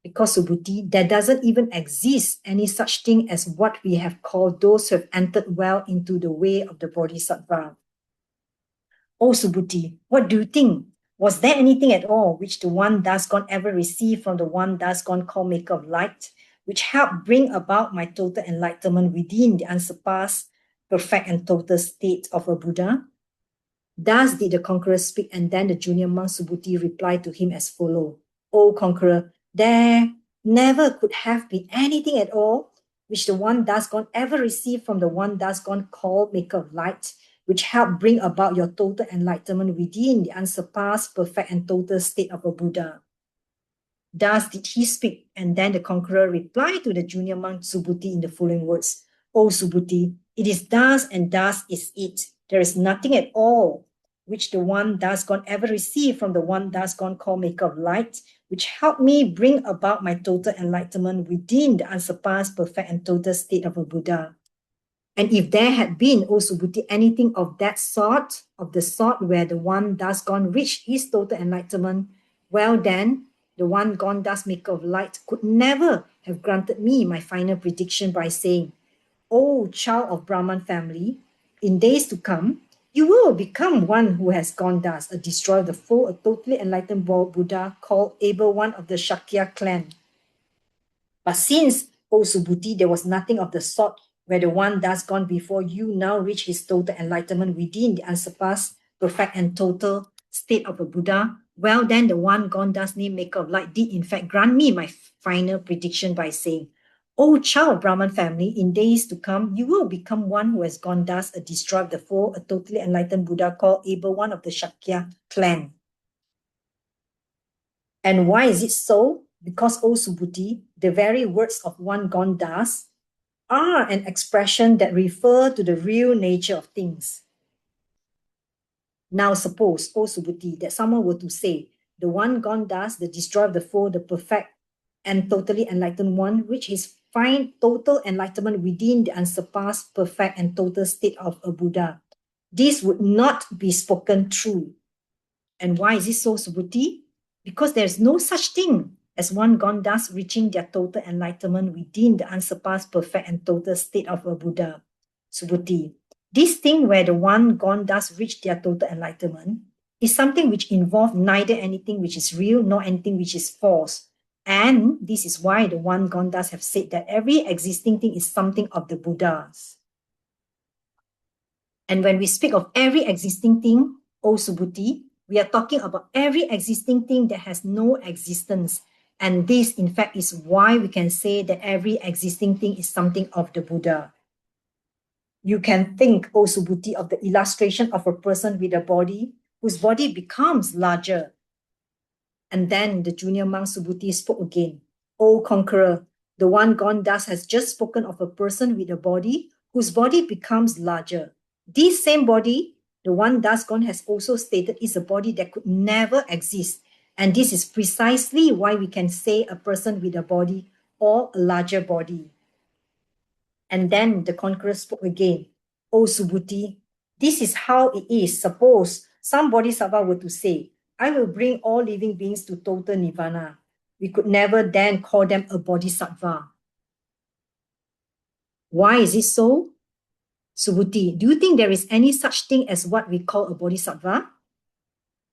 Because, Subhuti, there doesn't even exist any such thing as what we have called those who have entered well into the way of the bodhisattva. Oh, Subhuti, what do you think? Was there anything at all which the one thus gone ever received from the one thus gone called maker of light, which helped bring about my total enlightenment within the unsurpassed, perfect and total state of a Buddha? Thus did the conqueror speak, and then the junior monk Subhuti replied to him as follows. O conqueror, there never could have been anything at all which the one thus gone ever received from the one thus gone called maker of light, which helped bring about your total enlightenment within the unsurpassed, perfect and total state of a Buddha. Thus did he speak, and then the conqueror replied to the junior monk Subhuti in the following words. O Subhuti, it is thus and thus is it. There is nothing at all which the one thus gone ever received from the one thus gone called maker of light, which helped me bring about my total enlightenment within the unsurpassed, perfect and total state of a Buddha. And if there had been, O Subhuti, anything of that sort, of the sort where the one thus gone reached his total enlightenment, well then, the one gone thus maker of light could never have granted me my final prediction by saying, O child of Brahman family, in days to come, you will become one who has gone thus, a destroyer of the foe, a totally enlightened Buddha called Able One of the Shakya clan. But since, O Subhuti, there was nothing of the sort where the one thus gone before you now reach his total enlightenment within the unsurpassed, perfect and total state of a Buddha, well then the one gone thus named maker of light did in fact grant me my final prediction by saying, O child of Brahman family, in days to come, you will become one who has gone thus, a destroyer of the foe, a totally enlightened Buddha called Able One of the Shakya clan. And why is it so? Because, O Subhuti, the very words of one gone thus are an expression that refer to the real nature of things. Now suppose, O Subhuti, that someone were to say, the one gone thus, the destroyer of the foe, the perfect and totally enlightened one, which is find total enlightenment within the unsurpassed, perfect and total state of a Buddha. This would not be spoken true. And why is it so, Subhuti? Because there is no such thing as one gone thus reaching their total enlightenment within the unsurpassed, perfect and total state of a Buddha. Subhuti, this thing where the one gone thus reached their total enlightenment is something which involves neither anything which is real nor anything which is false. And this is why the one gone thus have said that every existing thing is something of the Buddhas. And when we speak of every existing thing, O Subhuti, we are talking about every existing thing that has no existence. And this, in fact, is why we can say that every existing thing is something of the Buddha. You can think, O Subhuti, of the illustration of a person with a body whose body becomes larger. And then the junior monk Subhuti spoke again. O conqueror, the one gone thus has just spoken of a person with a body whose body becomes larger. This same body, the one thus gone has also stated, is a body that could never exist. And this is precisely why we can say a person with a body or a larger body. And then the conqueror spoke again. O Subhuti, this is how it is. Suppose some bodhisattva were to say, I will bring all living beings to total nirvana. We could never then call them a bodhisattva. Why is it so? Subhuti, do you think there is any such thing as what we call a bodhisattva?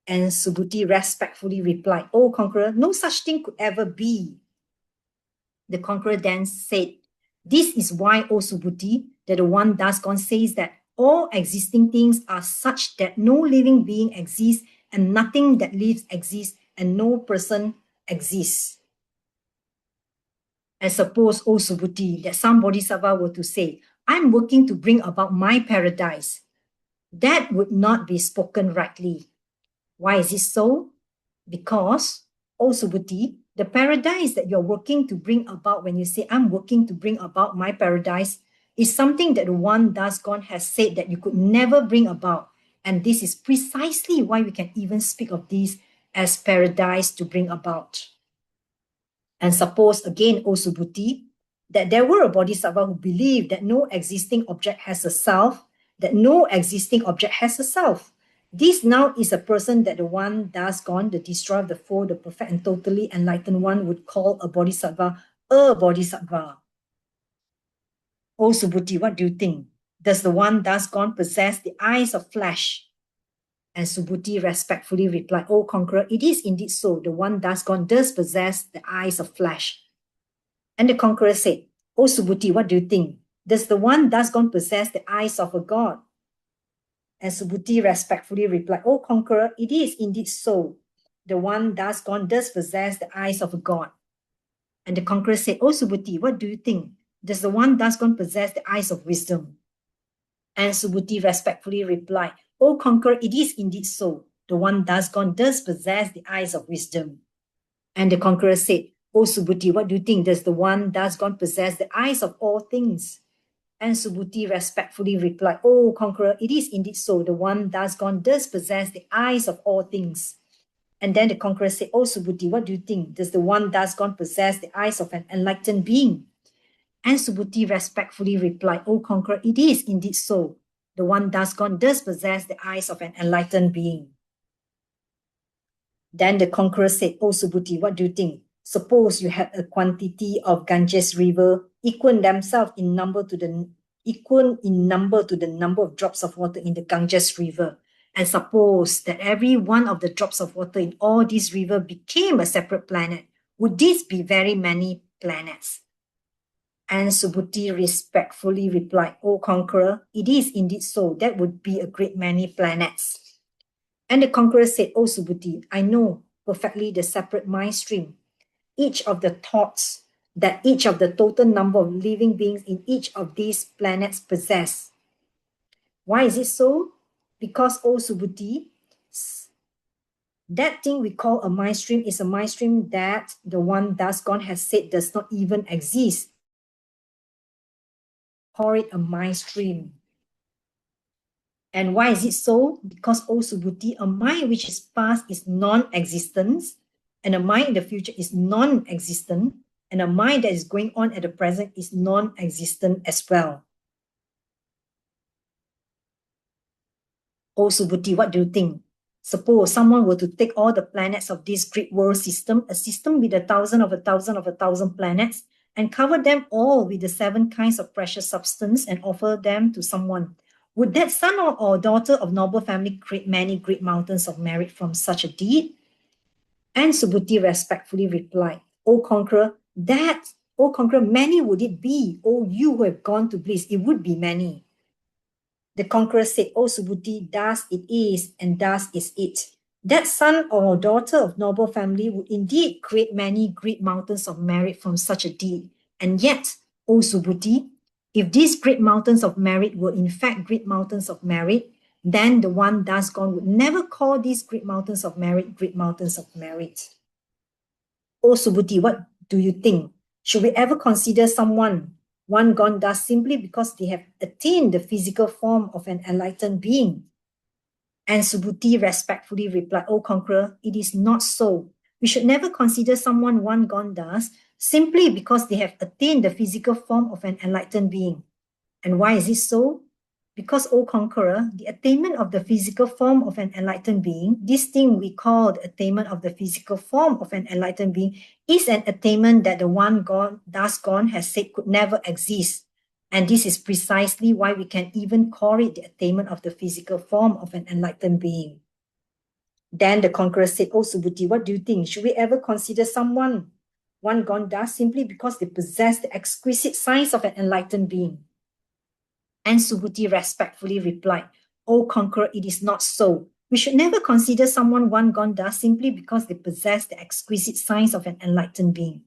And Subhuti respectfully replied, O conqueror, no such thing could ever be. The conqueror then said, this is why, O Subhuti, that the one thus gone says that all existing things are such that no living being exists and nothing that lives exists and no person exists. And suppose, O Subhuti, that some bodhisattva were to say, I'm working to bring about my paradise. That would not be spoken rightly. Why is it so? Because, O Subhuti, the paradise that you're working to bring about when you say, I'm working to bring about my paradise, is something that the one thus gone has said that you could never bring about. And this is precisely why we can even speak of this as paradise to bring about. And suppose again, O Subhuti, that there were a bodhisattva who believed that no existing object has a self, that no existing object has a self. This now is a person that the one thus gone, the destroyer of the foe, the perfect and totally enlightened one, would call a bodhisattva a bodhisattva. O Subhuti, what do you think? Does the one thus gone possess the eyes of flesh? And Subhuti respectfully replied, O conqueror, it is indeed so. The one thus gone does possess the eyes of flesh. And the conqueror said, O Subhuti, what do you think? Does the one thus gone possess the eyes of a god? And Subhuti respectfully replied, O conqueror, it is indeed so. The one thus gone does possess the eyes of a god. And the conqueror said, O Subhuti, what do you think? Does the one thus gone possess the eyes of wisdom? And Subhuti respectfully replied, O conqueror, it is indeed so. The one thus gone does possess the eyes of wisdom. And the conqueror said, O Subhuti, what do you think? Does the one thus gone possess the eyes of all things? And Subhuti respectfully replied, O conqueror, it is indeed so. The one thus gone does possess the eyes of all things. And then the conqueror said, O Subhuti, what do you think? Does the one thus gone possess the eyes of an enlightened being? And Subhuti respectfully replied, O conqueror, it is indeed so. The one thus gone does possess the eyes of an enlightened being. Then the conqueror said, O Subhuti, what do you think? Suppose you had a quantity of Ganges river equal in number to the number of drops of water in the Ganges river. And suppose that every one of the drops of water in all these rivers became a separate planet. Would these be very many planets? And Subhuti respectfully replied, O conqueror, it is indeed so. That would be a great many planets. And the conqueror said, O Subhuti, I know perfectly the separate mind stream, each of the thoughts that each of the total number of living beings in each of these planets possess. Why is it so? Because, O Subhuti, that thing we call a mind stream is a mind stream that the one thus gone has said does not even exist. Call it a mind stream. And why is it so? Because, O Subhuti, a mind which is past is non-existent, and a mind in the future is non-existent, and a mind that is going on at the present is non-existent as well. O Subhuti, what do you think? Suppose someone were to take all the planets of this great world system, a system with 1,000 of 1,000 of 1,000 planets, and cover them all with the 7 kinds of precious substance and offer them to someone. Would that son or daughter of noble family create many great mountains of merit from such a deed? And Subhuti respectfully replied, O conqueror, many would it be. O you who have gone to bliss, it would be many. The conqueror said, O Subhuti, thus it is, and thus is it. That son or daughter of noble family would indeed create many great mountains of merit from such a deed. And yet, O Subhuti, if these great mountains of merit were in fact great mountains of merit, then the one thus gone would never call these great mountains of merit great mountains of merit. O Subhuti, what do you think? Should we ever consider one gone thus simply because they have attained the physical form of an enlightened being? And Subhuti respectfully replied, O conqueror, it is not so. We should never consider one gone thus simply because they have attained the physical form of an enlightened being. And why is it so? Because, O conqueror, the attainment of the physical form of an enlightened being, this thing we call the attainment of the physical form of an enlightened being, is an attainment that the one thus gone has said could never exist. And this is precisely why we can even call it the attainment of the physical form of an enlightened being. Then the conqueror said, O Subhuti, what do you think? Should we ever consider one gone thus simply because they possess the exquisite signs of an enlightened being? And Subhuti respectfully replied, O conqueror, it is not so. We should never consider someone one gone dust simply because they possess the exquisite signs of an enlightened being.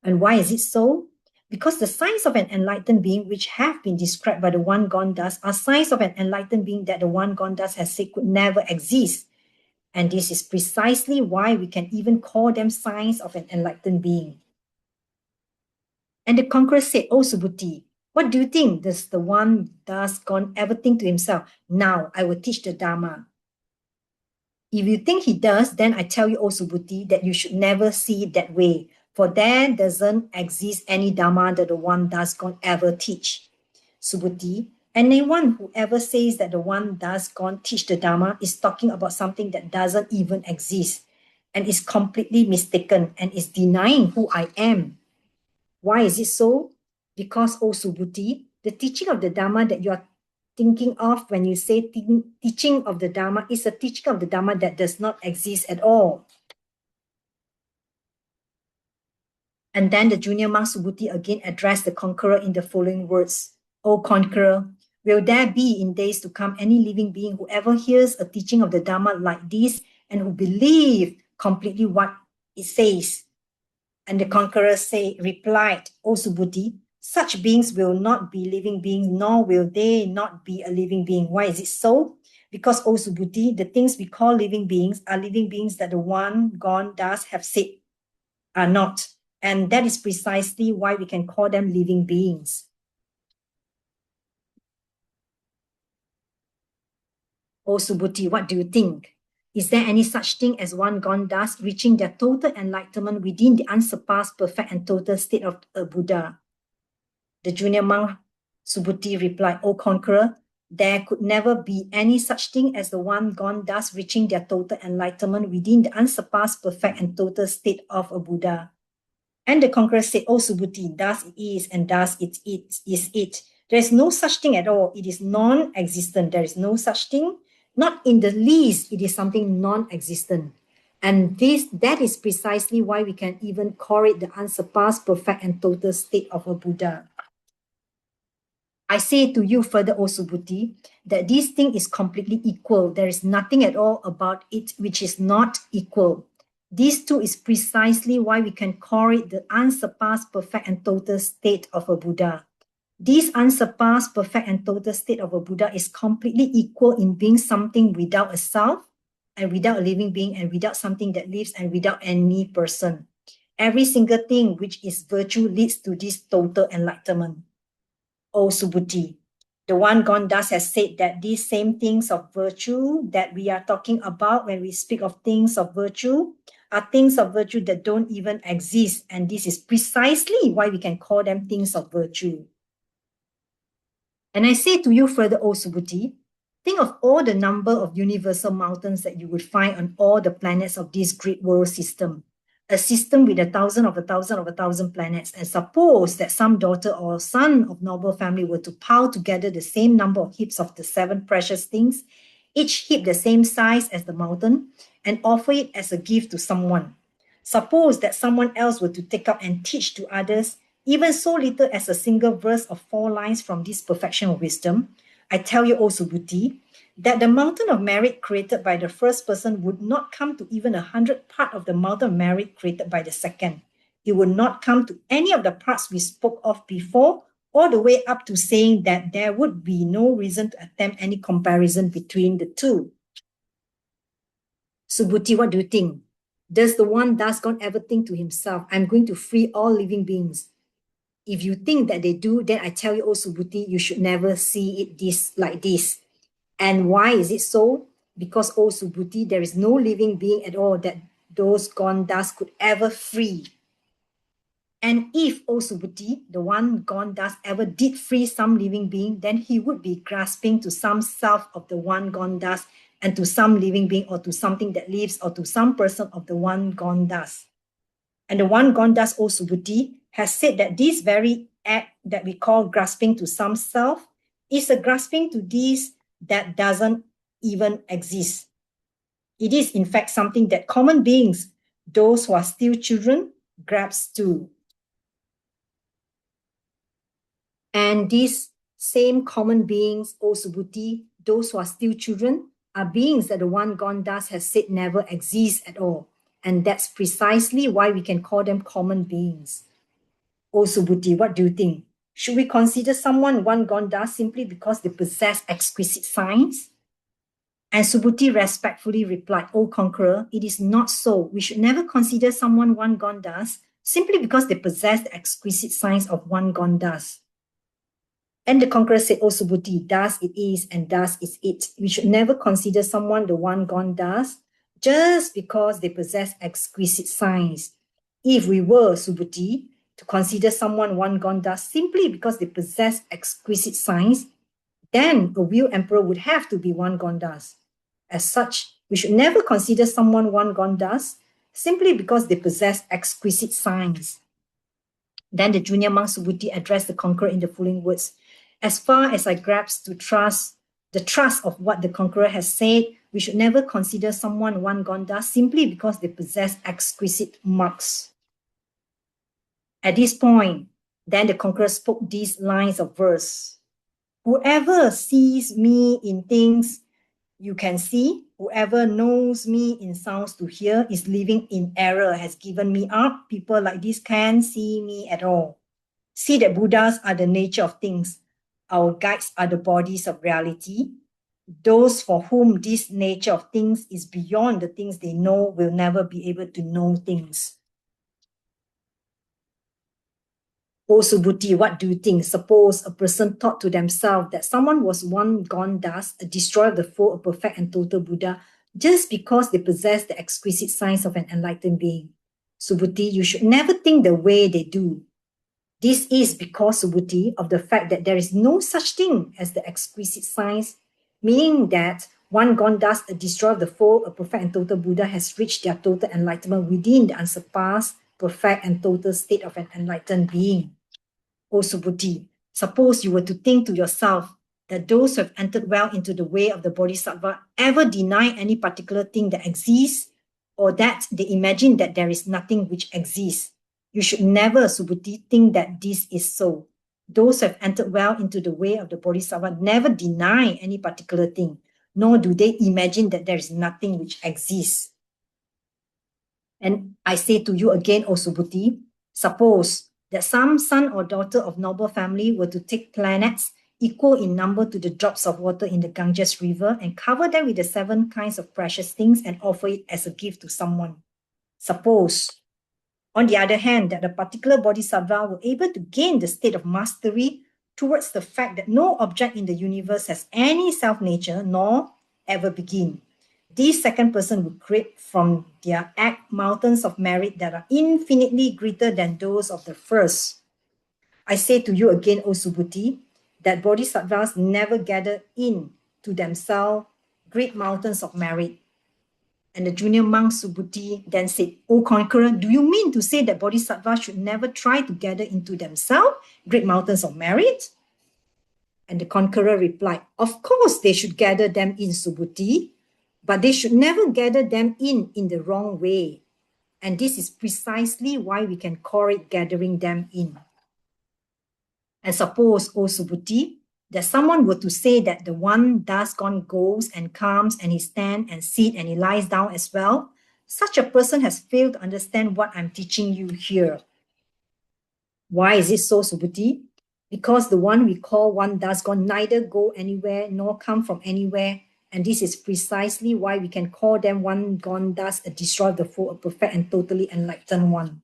And why is it so? Because the signs of an enlightened being, which have been described by the one gone dust, are signs of an enlightened being that the one gone dust has said could never exist. And this is precisely why we can even call them signs of an enlightened being. And the conqueror said, Oh Subhuti, what do you think? Does the one dust gone ever think to himself, now I will teach the Dharma? If you think he does, then I tell you, O Subhuti, that you should never see it that way. For there doesn't exist any Dharma that the one dust gone ever teach. Subhuti, anyone who ever says that the one dust gone teach the Dharma is talking about something that doesn't even exist and is completely mistaken and is denying who I am. Why is it so? Because, O Subhuti, the teaching of the Dharma that you are thinking of when you say teaching of the Dharma is a teaching of the Dharma that does not exist at all. And then the junior monk Subhuti again addressed the conqueror in the following words. O conqueror, will there be in days to come any living being who ever hears a teaching of the Dharma like this and who believe completely what it says? And the conqueror replied, O Subhuti, such beings will not be living beings, nor will they not be a living being. Why is it so? Because, O Subhuti, the things we call living beings are living beings that the one gone does have said are not. And that is precisely why we can call them living beings. O Subhuti, what do you think? Is there any such thing as one gone dust reaching their total enlightenment within the unsurpassed, perfect, and total state of a Buddha? The junior monk Subhuti replied, O conqueror, there could never be any such thing as the one gone dust reaching their total enlightenment within the unsurpassed, perfect, and total state of a Buddha. And the conqueror said, O Subhuti, thus it is, and thus it is it. There is no such thing at all. It is non-existent. There is no such thing. Not in the least, it is something non-existent. And that is precisely why we can even call it the unsurpassed, perfect, and total state of a Buddha. I say to you further, O Subhuti, that this thing is completely equal. There is nothing at all about it which is not equal. This too is precisely why we can call it the unsurpassed, perfect, and total state of a Buddha. This unsurpassed, perfect, and total state of a Buddha is completely equal in being something without a self, and without a living being, and without something that lives, and without any person. Every single thing which is virtue leads to this total enlightenment. O Subhuti, the one gone dust has said that these same things of virtue that we are talking about when we speak of things of virtue are things of virtue that don't even exist. And this is precisely why we can call them things of virtue. And I say to you further, O Subhuti, think of all the number of universal mountains that you would find on all the planets of this great world system. A system with 1,000 of 1,000 of 1,000 planets, and suppose that some daughter or son of noble family were to pile together the same number of heaps of the 7 precious things, each heap the same size as the mountain, and offer it as a gift to someone. Suppose that someone else were to take up and teach to others even so little as a single verse of 4 lines from this perfection of wisdom. I tell you, O Subhuti, that the mountain of merit created by the first person would not come to even 100th part of the mountain of merit created by the second. It would not come to any of the parts we spoke of before, all the way up to saying that there would be no reason to attempt any comparison between the two. Subhuti, what do you think? Does the one dust gone ever think to himself, I'm going to free all living beings? If you think that they do, then I tell you, O Subhuti, you should never see it like this. And why is it so? Because, O Subhuti, there is no living being at all that those gone dust could ever free. And if, O Subhuti, the one gone dust ever did free some living being, then he would be grasping to some self of the one gone dust, and to some living being, or to something that lives, or to some person of the one gone dust. And the one gone dust, O Subhuti, has said that this very act that we call grasping to some self is a grasping to this that doesn't even exist. It is, in fact, something that common beings, those who are still children, grasp to. And this Same common beings, O Subhuti, those who are still children, are beings that the one gone dust has said never exist at all. And that's precisely why we can call them common beings. O Subhuti, what do you think? Should we consider someone one gone dust simply because they possess exquisite science? And Subhuti respectfully replied, O conqueror, it is not so. We should never consider someone one gone dust simply because they possess the exquisite science of one gone dust. And the conqueror said, O Subhuti, thus it is and thus is it. We should never consider someone the one gone dust just because they possess exquisite science. If we were, Subhuti, to consider someone one gone dust simply because they possess exquisite science, then a real emperor would have to be one gone dust. As such, we should never consider someone one gone dust simply because they possess exquisite science. Then the junior monk Subhuti addressed the conqueror in the following words. As far as I grasp to trust, the trust of what the conqueror has said, we should never consider someone one gone dust simply because they possess exquisite marks. At this point, then the conqueror spoke these lines of verse. Whoever sees me in things you can see, whoever knows me in sounds to hear is living in error, has given me up. People like this can't see me at all. See that Buddhas are the nature of things. Our guides are the bodies of reality. Those for whom this nature of things is beyond the things they know will never be able to know things. O Subhuti, what do you think? Suppose a person thought to themselves that someone was one gone dust, a destroyer of the foe, a perfect and total Buddha, just because they possess the exquisite science of an enlightened being. Subhuti, you should never think the way they do. This is because, Subhuti, of the fact that there is no such thing as the exquisite science, meaning that one gone dust, a destroyer of the foe, a perfect and total Buddha, has reached their total enlightenment within the unsurpassed, perfect and total state of an enlightened being. O Subhuti, suppose you were to think to yourself that those who have entered well into the way of the Bodhisattva ever deny any particular thing that exists, or that they imagine that there is nothing which exists. You should never, Subhuti, think that this is so. Those who have entered well into the way of the Bodhisattva never deny any particular thing, nor do they imagine that there is nothing which exists. And I say to you again, O Subhuti, suppose that some son or daughter of noble family were to take planets equal in number to the drops of water in the Ganges River and cover them with the 7 kinds of precious things and offer it as a gift to someone. Suppose, on the other hand, that a particular bodhisattva were able to gain the state of mastery towards the fact that no object in the universe has any self-nature nor ever begin. This second person would create from their act mountains of merit that are infinitely greater than those of the first. I say to you again, O Subhuti, that bodhisattvas never gather in to themselves great mountains of merit. And the junior monk Subhuti then said, O conqueror, do you mean to say that bodhisattvas should never try to gather into themselves great mountains of merit? And the conqueror replied, of course they should gather them in, Subhuti, but they should never gather them in the wrong way. And this is precisely why we can call it gathering them in. And suppose, O Subhuti, that someone were to say that the one thus gone goes and comes and he stands and sits and he lies down as well, such a person has failed to understand what I'm teaching you here. Why is it so, Subhuti? Because the one we call one thus gone neither go anywhere nor come from anywhere. And this is precisely why we can call them one gone thus, a destroyer of the foe, a perfect and totally enlightened one.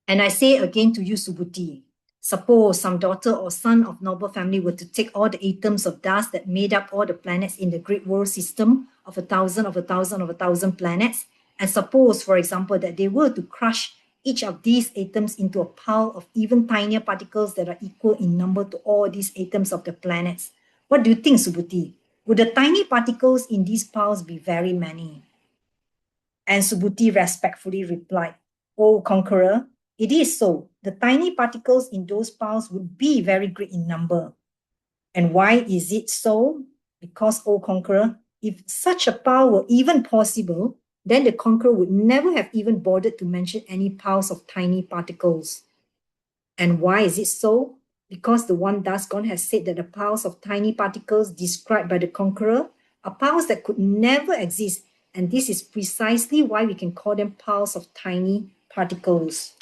And I say again to you, Subhuti, suppose some daughter or son of noble family were to take all the atoms of dust that made up all the planets in the great world system of 1,000 of 1,000 of 1,000 planets, and suppose, for example, that they were to crush each of these atoms into a pile of even tinier particles that are equal in number to all these atoms of the planets. What do you think, Subhuti? Would the tiny particles in these piles be very many? And Subhuti respectfully replied, O conqueror, it is so. The tiny particles in those piles would be very great in number. And why is it so? Because, O conqueror, if such a pile were even possible, then the conqueror would never have even bothered to mention any piles of tiny particles. And why is it so? Because the one thus gone has said that the piles of tiny particles described by the conqueror are piles that could never exist. And this is precisely why we can call them piles of tiny particles.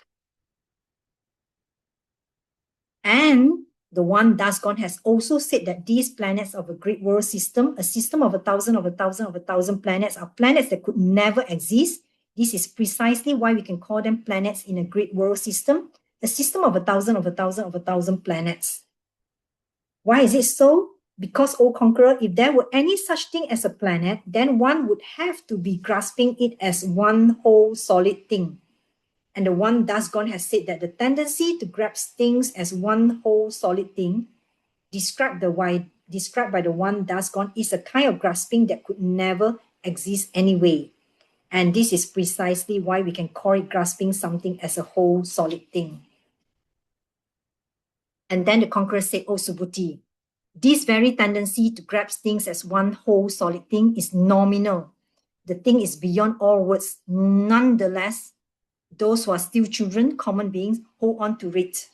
And the one thus gone has also said that these planets of a great world system, a system of 1,000 of 1,000 of 1,000 planets, are planets that could never exist. This is precisely why we can call them planets in a great world system, a system of 1,000 of 1,000 of 1,000 planets. Why is it so? Because, O Conqueror, if there were any such thing as a planet, then one would have to be grasping it as one whole solid thing. And the one thus gone has said that the tendency to grasp things as one whole solid thing, described by the one thus gone, is a kind of grasping that could never exist anyway. And this is precisely why we can call it grasping something as a whole solid thing. And then the conqueror said, "Oh, Subhuti, this very tendency to grasp things as one whole solid thing is nominal. The thing is beyond all words. Nonetheless, those who are still children, common beings, hold on to it.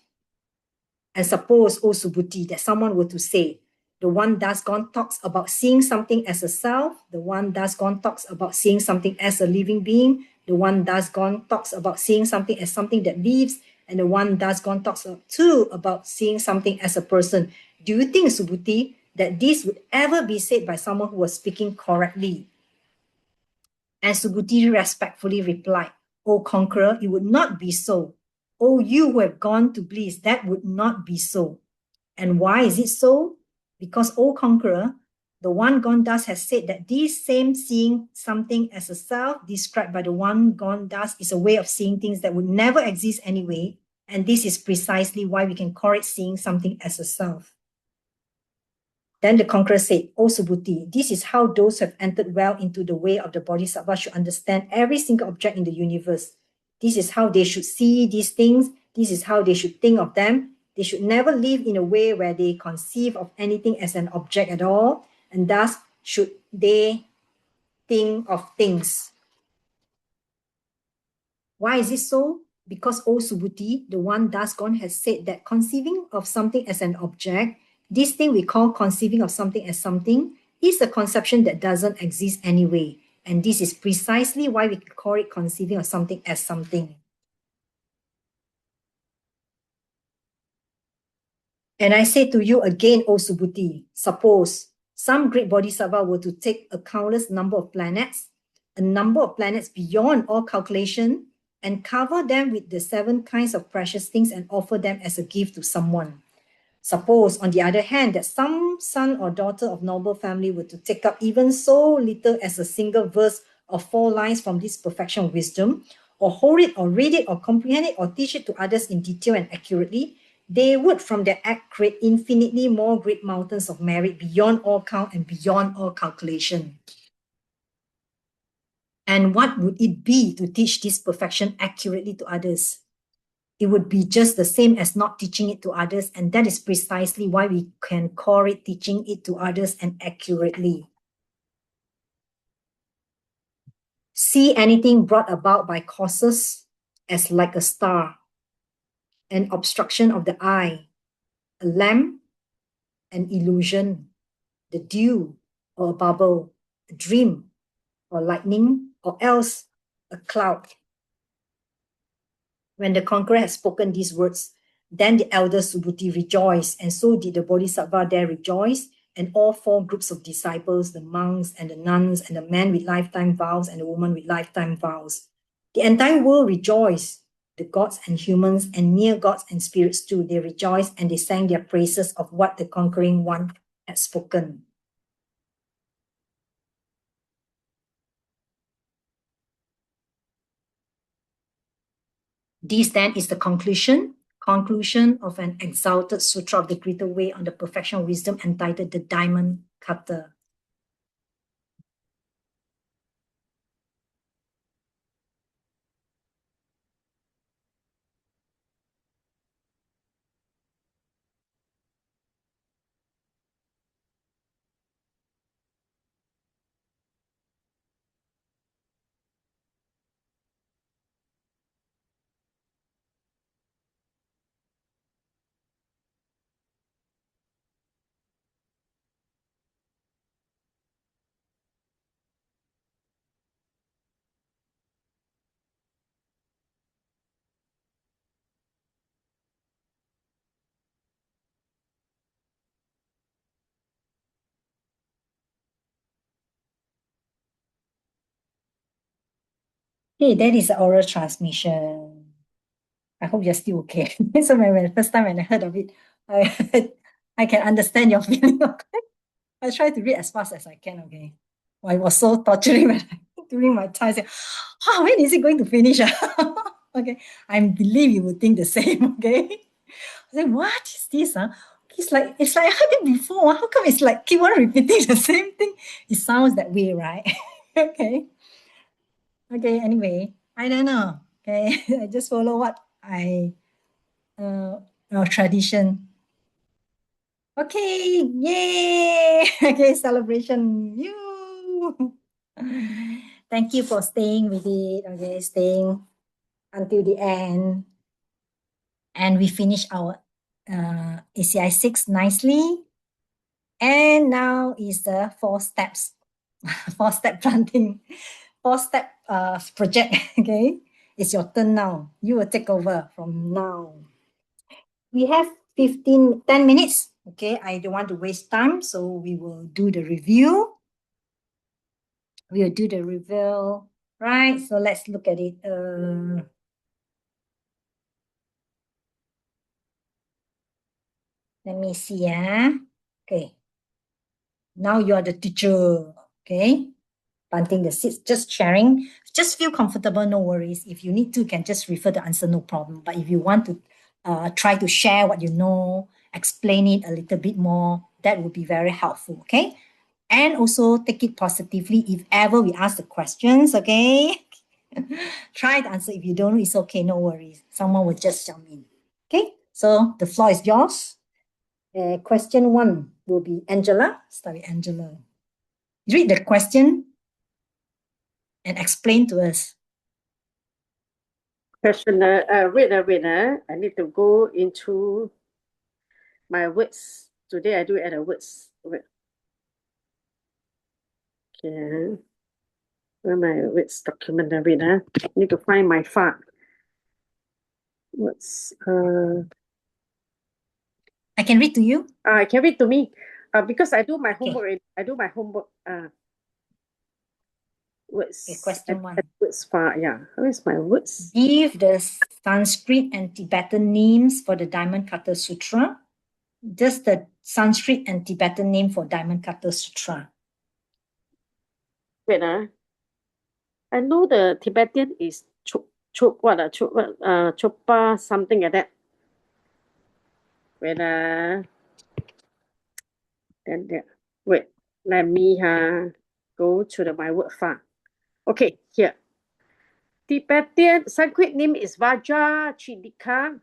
And suppose, O Subhuti, that someone were to say, the one thus gone talks about seeing something as a self, the one thus gone talks about seeing something as a living being, the one thus gone talks about seeing something as something that lives, and the one thus gone talks too about seeing something as a person. Do you think, Subhuti, that this would ever be said by someone who was speaking correctly?" And Subhuti respectfully replied, "O conqueror, it would not be so. O you who have gone to bliss, that would not be so." And why is it so? Because, O conqueror, the one gone thus has said that this same seeing something as a self described by the one gone thus is a way of seeing things that would never exist anyway. And this is precisely why we can call it seeing something as a self. Then the conqueror said, "O Subhuti, this is how those who have entered well into the way of the Bodhisattva should understand every single object in the universe. This is how they should see these things. This is how they should think of them. They should never live in a way where they conceive of anything as an object at all, and thus should they think of things." Why is it so? Because, O Subhuti, the one thus gone has said that conceiving of something as an object, this thing we call conceiving of something as something, is a conception that doesn't exist anyway. And this is precisely why we call it conceiving of something as something. And I say to you again, O Subhuti, suppose some great bodhisattva were to take a countless number of planets, a number of planets beyond all calculation, and cover them with the 7 kinds of precious things and offer them as a gift to someone. Suppose, on the other hand, that some son or daughter of noble family were to take up even so little as a single verse or 4 lines from this perfection of wisdom, or hold it or read it or comprehend it or teach it to others in detail and accurately, they would from their act create infinitely more great mountains of merit beyond all count and beyond all calculation. And what would it be to teach this perfection accurately to others? It would be just the same as not teaching it to others, and that is precisely why we can call it teaching it to others and accurately. See anything brought about by causes as like a star, an obstruction of the eye, a lamp, an illusion, the dew or a bubble, a dream or lightning, or else a cloud. When the conqueror had spoken these words, then the elder Subhuti rejoiced, and so did the Bodhisattva there rejoice, and all 4 groups of disciples, the monks and the nuns, and the men with lifetime vows and the woman with lifetime vows. The entire world rejoiced, the gods and humans and near gods and spirits too. They rejoiced and they sang their praises of what the conquering one had spoken. This then is the conclusion of an exalted sutra of the greater way on the perfection of wisdom entitled The Diamond Cutter. Okay, that is the oral transmission. I hope you're still okay. So when the first time when I heard of it, I, I can understand your feeling. Okay? I try to read as fast as I can, okay? Well, it was so torturing when during my time. I said, oh, when is it going to finish? Okay, I believe you would think the same, okay? I said, what is this? It's like I heard it before. How come it's like keep on repeating the same thing? It sounds that way, right? Okay. Okay, anyway, I don't know. Okay. I just follow what our tradition. Okay, yay! Okay, celebration. You. Thank you for staying with it. Okay, staying until the end. And we finish our ACI 6 nicely. And now is the 4 steps, 4-step planting, 4-step project. Okay, it's your turn now. You will take over from now. We have 10 minutes. Okay, I don't want to waste time, so we will do the review. Right? So let's look at it. Let me see. Okay. Now you are the teacher. Okay. Planting the seeds, just sharing. Just feel comfortable, no worries. If you need to, you can just refer the answer, no problem. But if you want to try to share what you know, explain it a little bit more, that would be very helpful. Okay. And also take it positively if ever we ask the questions, okay? Try to answer. If you don't know, it's okay, no worries. Someone will just jump in. Okay, so the floor is yours. Question 1 will be Angela. Start with Angela. Read the question and explain to us. Question, wait a minute. I need to go into my words. Today I do add a words. Wait. Okay. Where my words document? Wait, need to find my file. Words. I can read to you. I can read to me. Because I do my Okay. homework. I do my homework. Words. Okay, question 1. Words file. Yeah. Where's my words? Give the Sanskrit and Tibetan names for the Diamond Cutter Sutra. Just the Sanskrit and Tibetan name for Diamond Cutter Sutra. Wait, I know the Tibetan is Chopa, something like that. Wait, then there. Wait, let me go to my word file. Okay, here. Tibetan Sanskrit name is Vajra Chidika,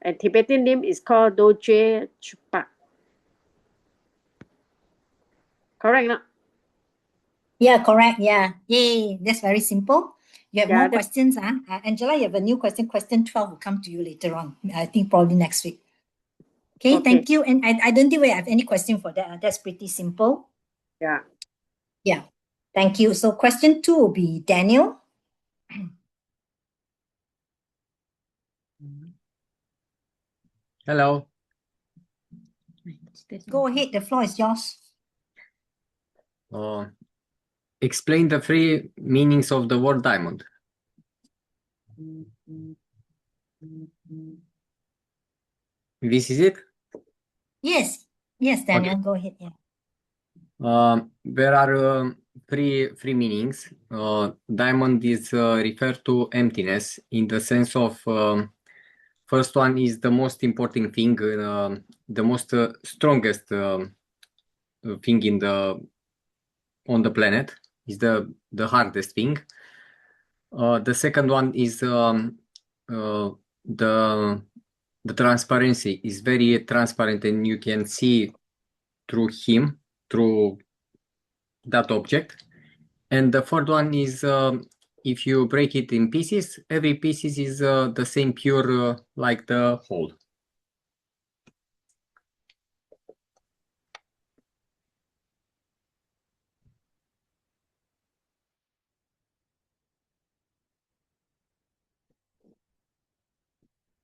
and Tibetan name is called Doje Chupa. Correct, no? Yeah, correct. Yeah. Yay. That's very simple. You have Yeah, more questions, Angela, you have a new question. Question 12 will come to you later on. I think probably next week. Okay, thank you. And I don't think we have any question for that. That's pretty simple. Yeah. Yeah. Thank you. So question 2 will be Daniel. Hello. Go ahead. The floor is yours. Explain the 3 meanings of the word diamond. This is it? Yes. Yes, Daniel. Okay. Go ahead. Yeah. There are 3 meanings. Diamond is referred to emptiness in the sense of first one is the most important thing, the most strongest thing on the planet is the hardest thing. The second one is the transparency is very transparent and you can see through him, through that object. And the third one is if you break it in pieces, every piece is the same pure like the whole.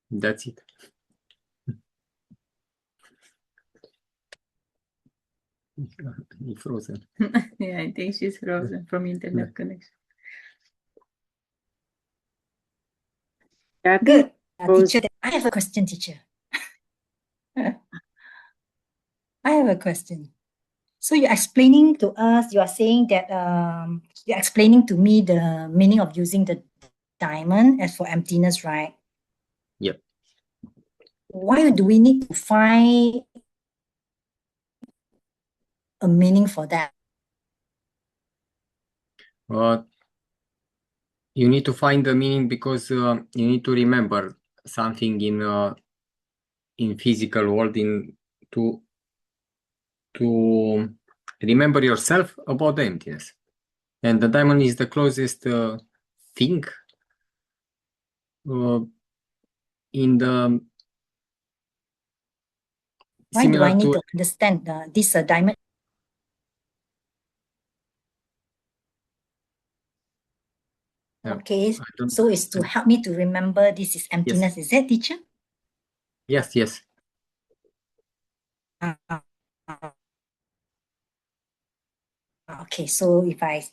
That's it. Frozen. Yeah, I think she's frozen from internet connection. Yeah, I think Good. goes. Teacher, I have a question, teacher. I have a question. So you're explaining to us, you are saying that you're explaining to me the meaning of using the diamond as for emptiness, right? Yep. Why do we need to find a meaning for that? You need to find the meaning because you need to remember something in physical world to remember yourself about the emptiness. And the diamond is the closest thing in the Why do similar I need to to understand this diamond? Okay, I don't- so it's to help me to remember this is emptiness. Is that, teacher? yes. Uh, uh, uh, okay, so if I,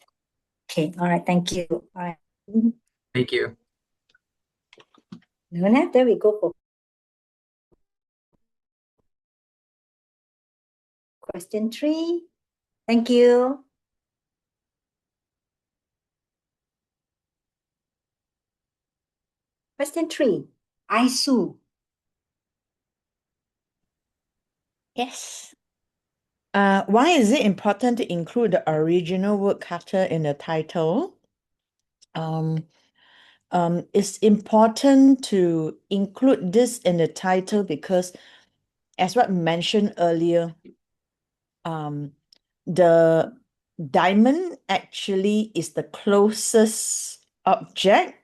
okay, all right, thank you. All right. Thank you. Then we go for question 3. Thank you. Question 3. ISU. Yes. Why is it important to include the original woodcutter in the title? It's important to include this in the title because, as what mentioned earlier, the diamond actually is the closest object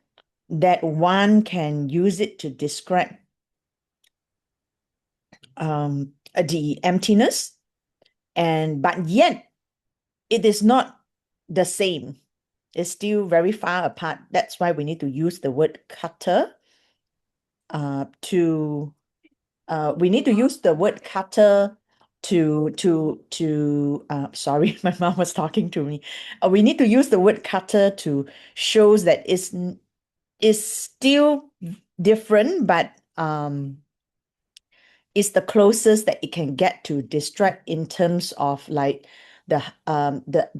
that one can use it to describe the emptiness, but yet it is not the same. It's still very far apart. That's why we need to use the word cutter we need to use the word cutter sorry, my mom was talking to me. We need to use the word cutter to shows that it's still different, but it's the closest that it can get to distract in terms of like the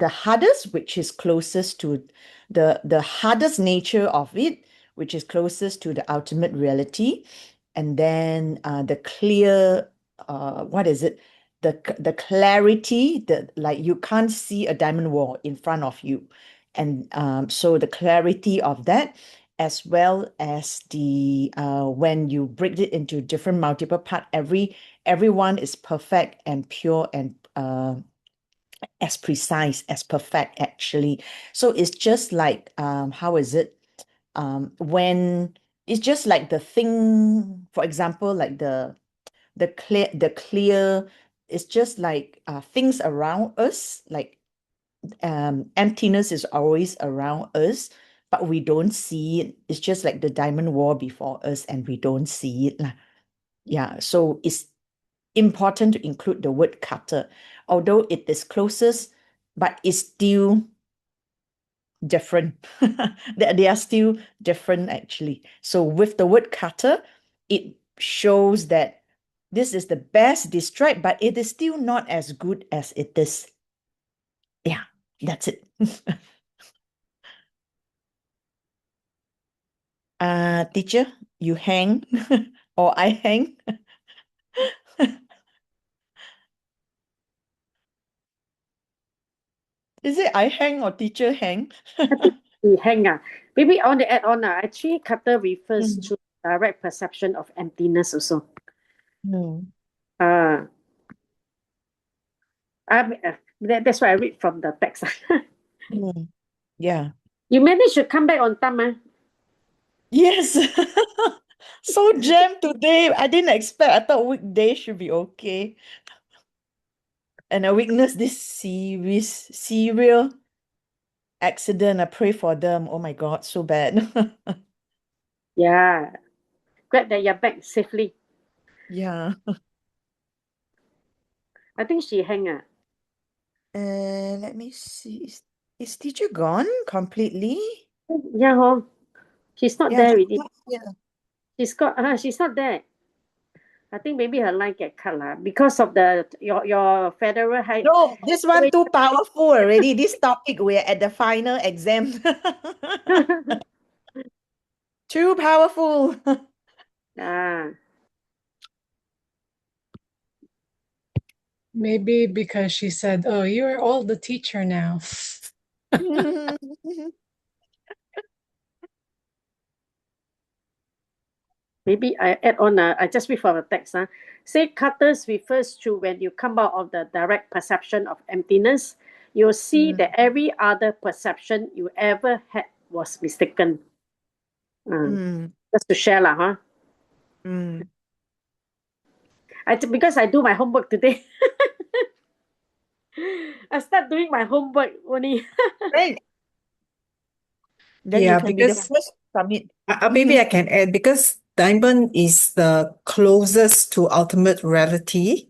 hardest, which is closest to the hardest nature of it, which is closest to the ultimate reality, and then the clear what is it? The clarity that like you can't see a diamond wall in front of you, and so the clarity of that, as well as the when you break it into different multiple part, everyone is perfect and pure and as precise as perfect actually. So it's just like how is it when it's just like the thing, for example, like the clear, it's just like things around us, like emptiness is always around us, but we don't see it. It's just like the diamond wall before us, and we don't see it lah. Yeah, so it's important to include the word cutter, although it is closest, but it's still different. They are still different actually. So with the word cutter, it shows that this is the best distract, but it is still not as good as it is. Yeah, that's it. Teacher, you hang or I hang? Is it I hang or teacher hang? We hang. Maybe I want to add on. Actually, cutter refers Mm. to direct perception of emptiness also. Mm. Uh, that's why I read from the text. Mm. Yeah. You managed to come back on time. Yes. So jammed today. I didn't expect. I thought weekday should be okay. And I witnessed this serial accident. I pray for them. Oh my God, so bad. Yeah. Glad that you're back safely. Yeah. I think she hang. Let me see. Is teacher gone completely? Yeah, she's not Yeah, there she's already. not here. She's not there. I think maybe her line get cut lah because of your federal high. No, this one too powerful already. This topic, we're at the final exam. Too powerful. Ah, Maybe because she said, "Oh, you're all the teacher now." maybe I add on. I just read from the text. Say cutters refers to when you come out of the direct perception of emptiness, you'll see that every other perception you ever had was mistaken. Just to share lah, huh? Because I do my homework today. I start doing my homework only. Right. Then you Yeah, can be the because first to submit. maybe I can add, because diamond is the closest to ultimate reality.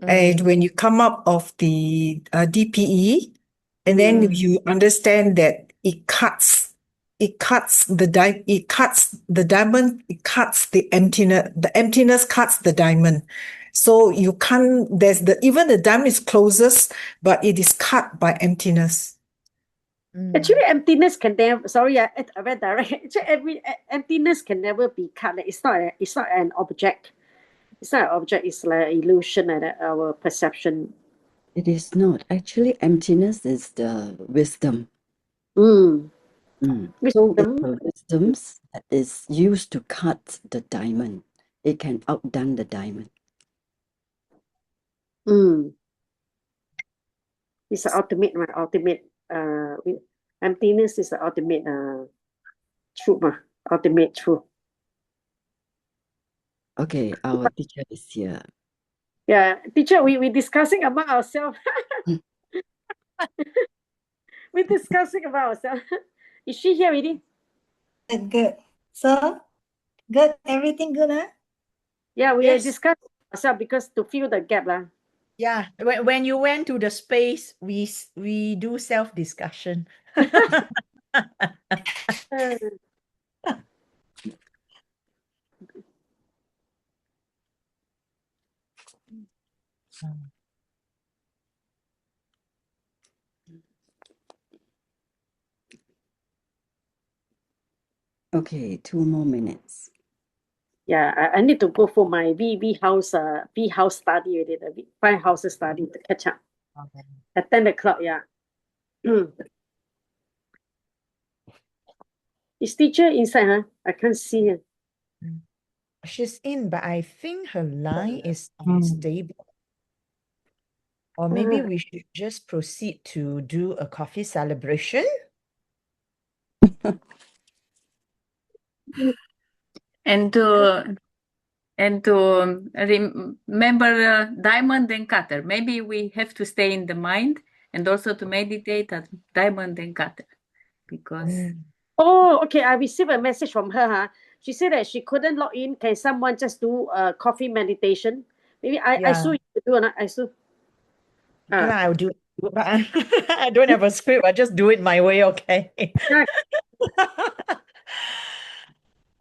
And when you come up of the DPE, and then you understand that it cuts the diamond, it cuts the emptiness cuts the diamond. So you can't, even the diamond is closest, but it is cut by emptiness. Actually, emptiness can never. Sorry, I read direct. Actually, emptiness can never be cut. It's not an object. It's not an object. It's like an illusion and our perception. It is not. Actually, emptiness is the wisdom. So it's the wisdoms that is used to cut the diamond. It can outdone the diamond. It's the ultimate. Emptiness is the ultimate truth. Ultimate truth. Okay, our teacher is here. Yeah, teacher, we discussing about ourselves. We're discussing about ourselves. Is she here already? Good. So, good. Everything good, huh? Yeah, we Yes. discussed ourselves because to fill the gap lah. Yeah, when you went to the space, we do self-discussion. Okay, 2 more minutes. Yeah, I need to go for my V house study already, the 5 houses study to catch up. At 10 o'clock, yeah. Is teacher inside, huh? I can't see her. She's in, but I think her line is unstable. Or maybe we should just proceed to do a coffee celebration. And to remember diamond and cutter. Maybe we have to stay in the mind and also to meditate at diamond and cutter, because Oh, okay. I received a message from her. Huh? She said that she couldn't log in. Can someone just do a coffee meditation? Maybe I saw you do or not? I saw. Okay, I'll do it. But I don't have a script. I just do it my way, okay?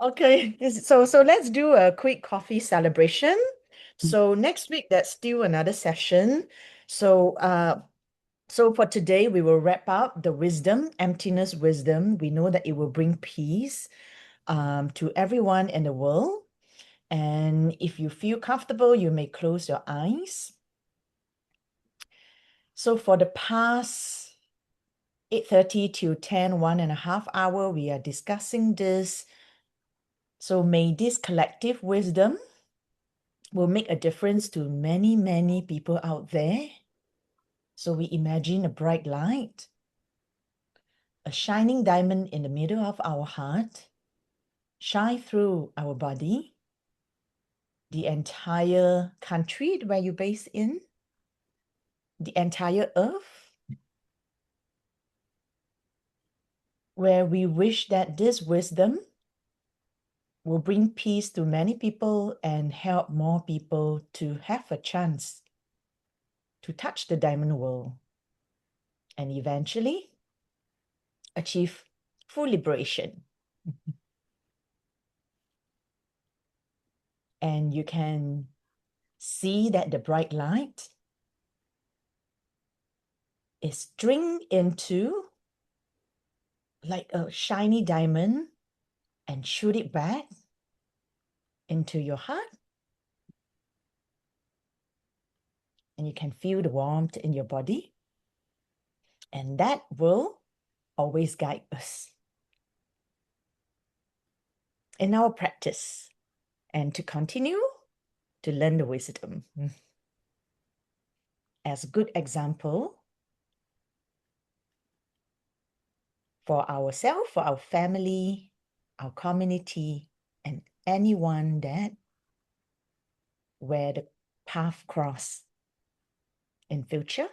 Okay, so let's do a quick coffee celebration. So next week, that's still another session. So for today, we will wrap up the wisdom, emptiness wisdom. We know that it will bring peace to everyone in the world. And if you feel comfortable, you may close your eyes. So for the past 8:30 to 10, 1.5 hours, we are discussing this. So may this collective wisdom will make a difference to many, many people out there. So we imagine a bright light, a shining diamond in the middle of our heart, shine through our body, the entire country where you're based in, the entire earth, where we wish that this wisdom will bring peace to many people and help more people to have a chance to touch the diamond world and eventually achieve full liberation. And you can see that the bright light is stringed into like a shiny diamond and shoot it back into your heart. And you can feel the warmth in your body. And that will always guide us in our practice and to continue to learn the wisdom. As a good example for ourselves, for our family, our community, and anyone that where the path cross in future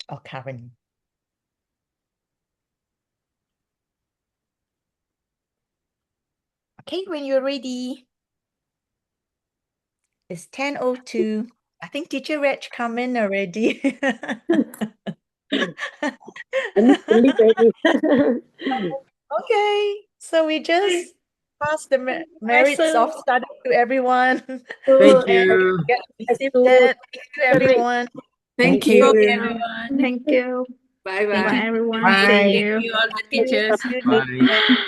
or current. Okay, when you're ready, it's 10:02. I think Teacher Reg come in already. Okay, so we just pass the merits of study to everyone. Thank And you. get seated. Thank you, everyone. Thank you. you, everyone. Thank you. Bye Bye, bye. everyone. Bye. See Thank you. you, all the teachers. Bye.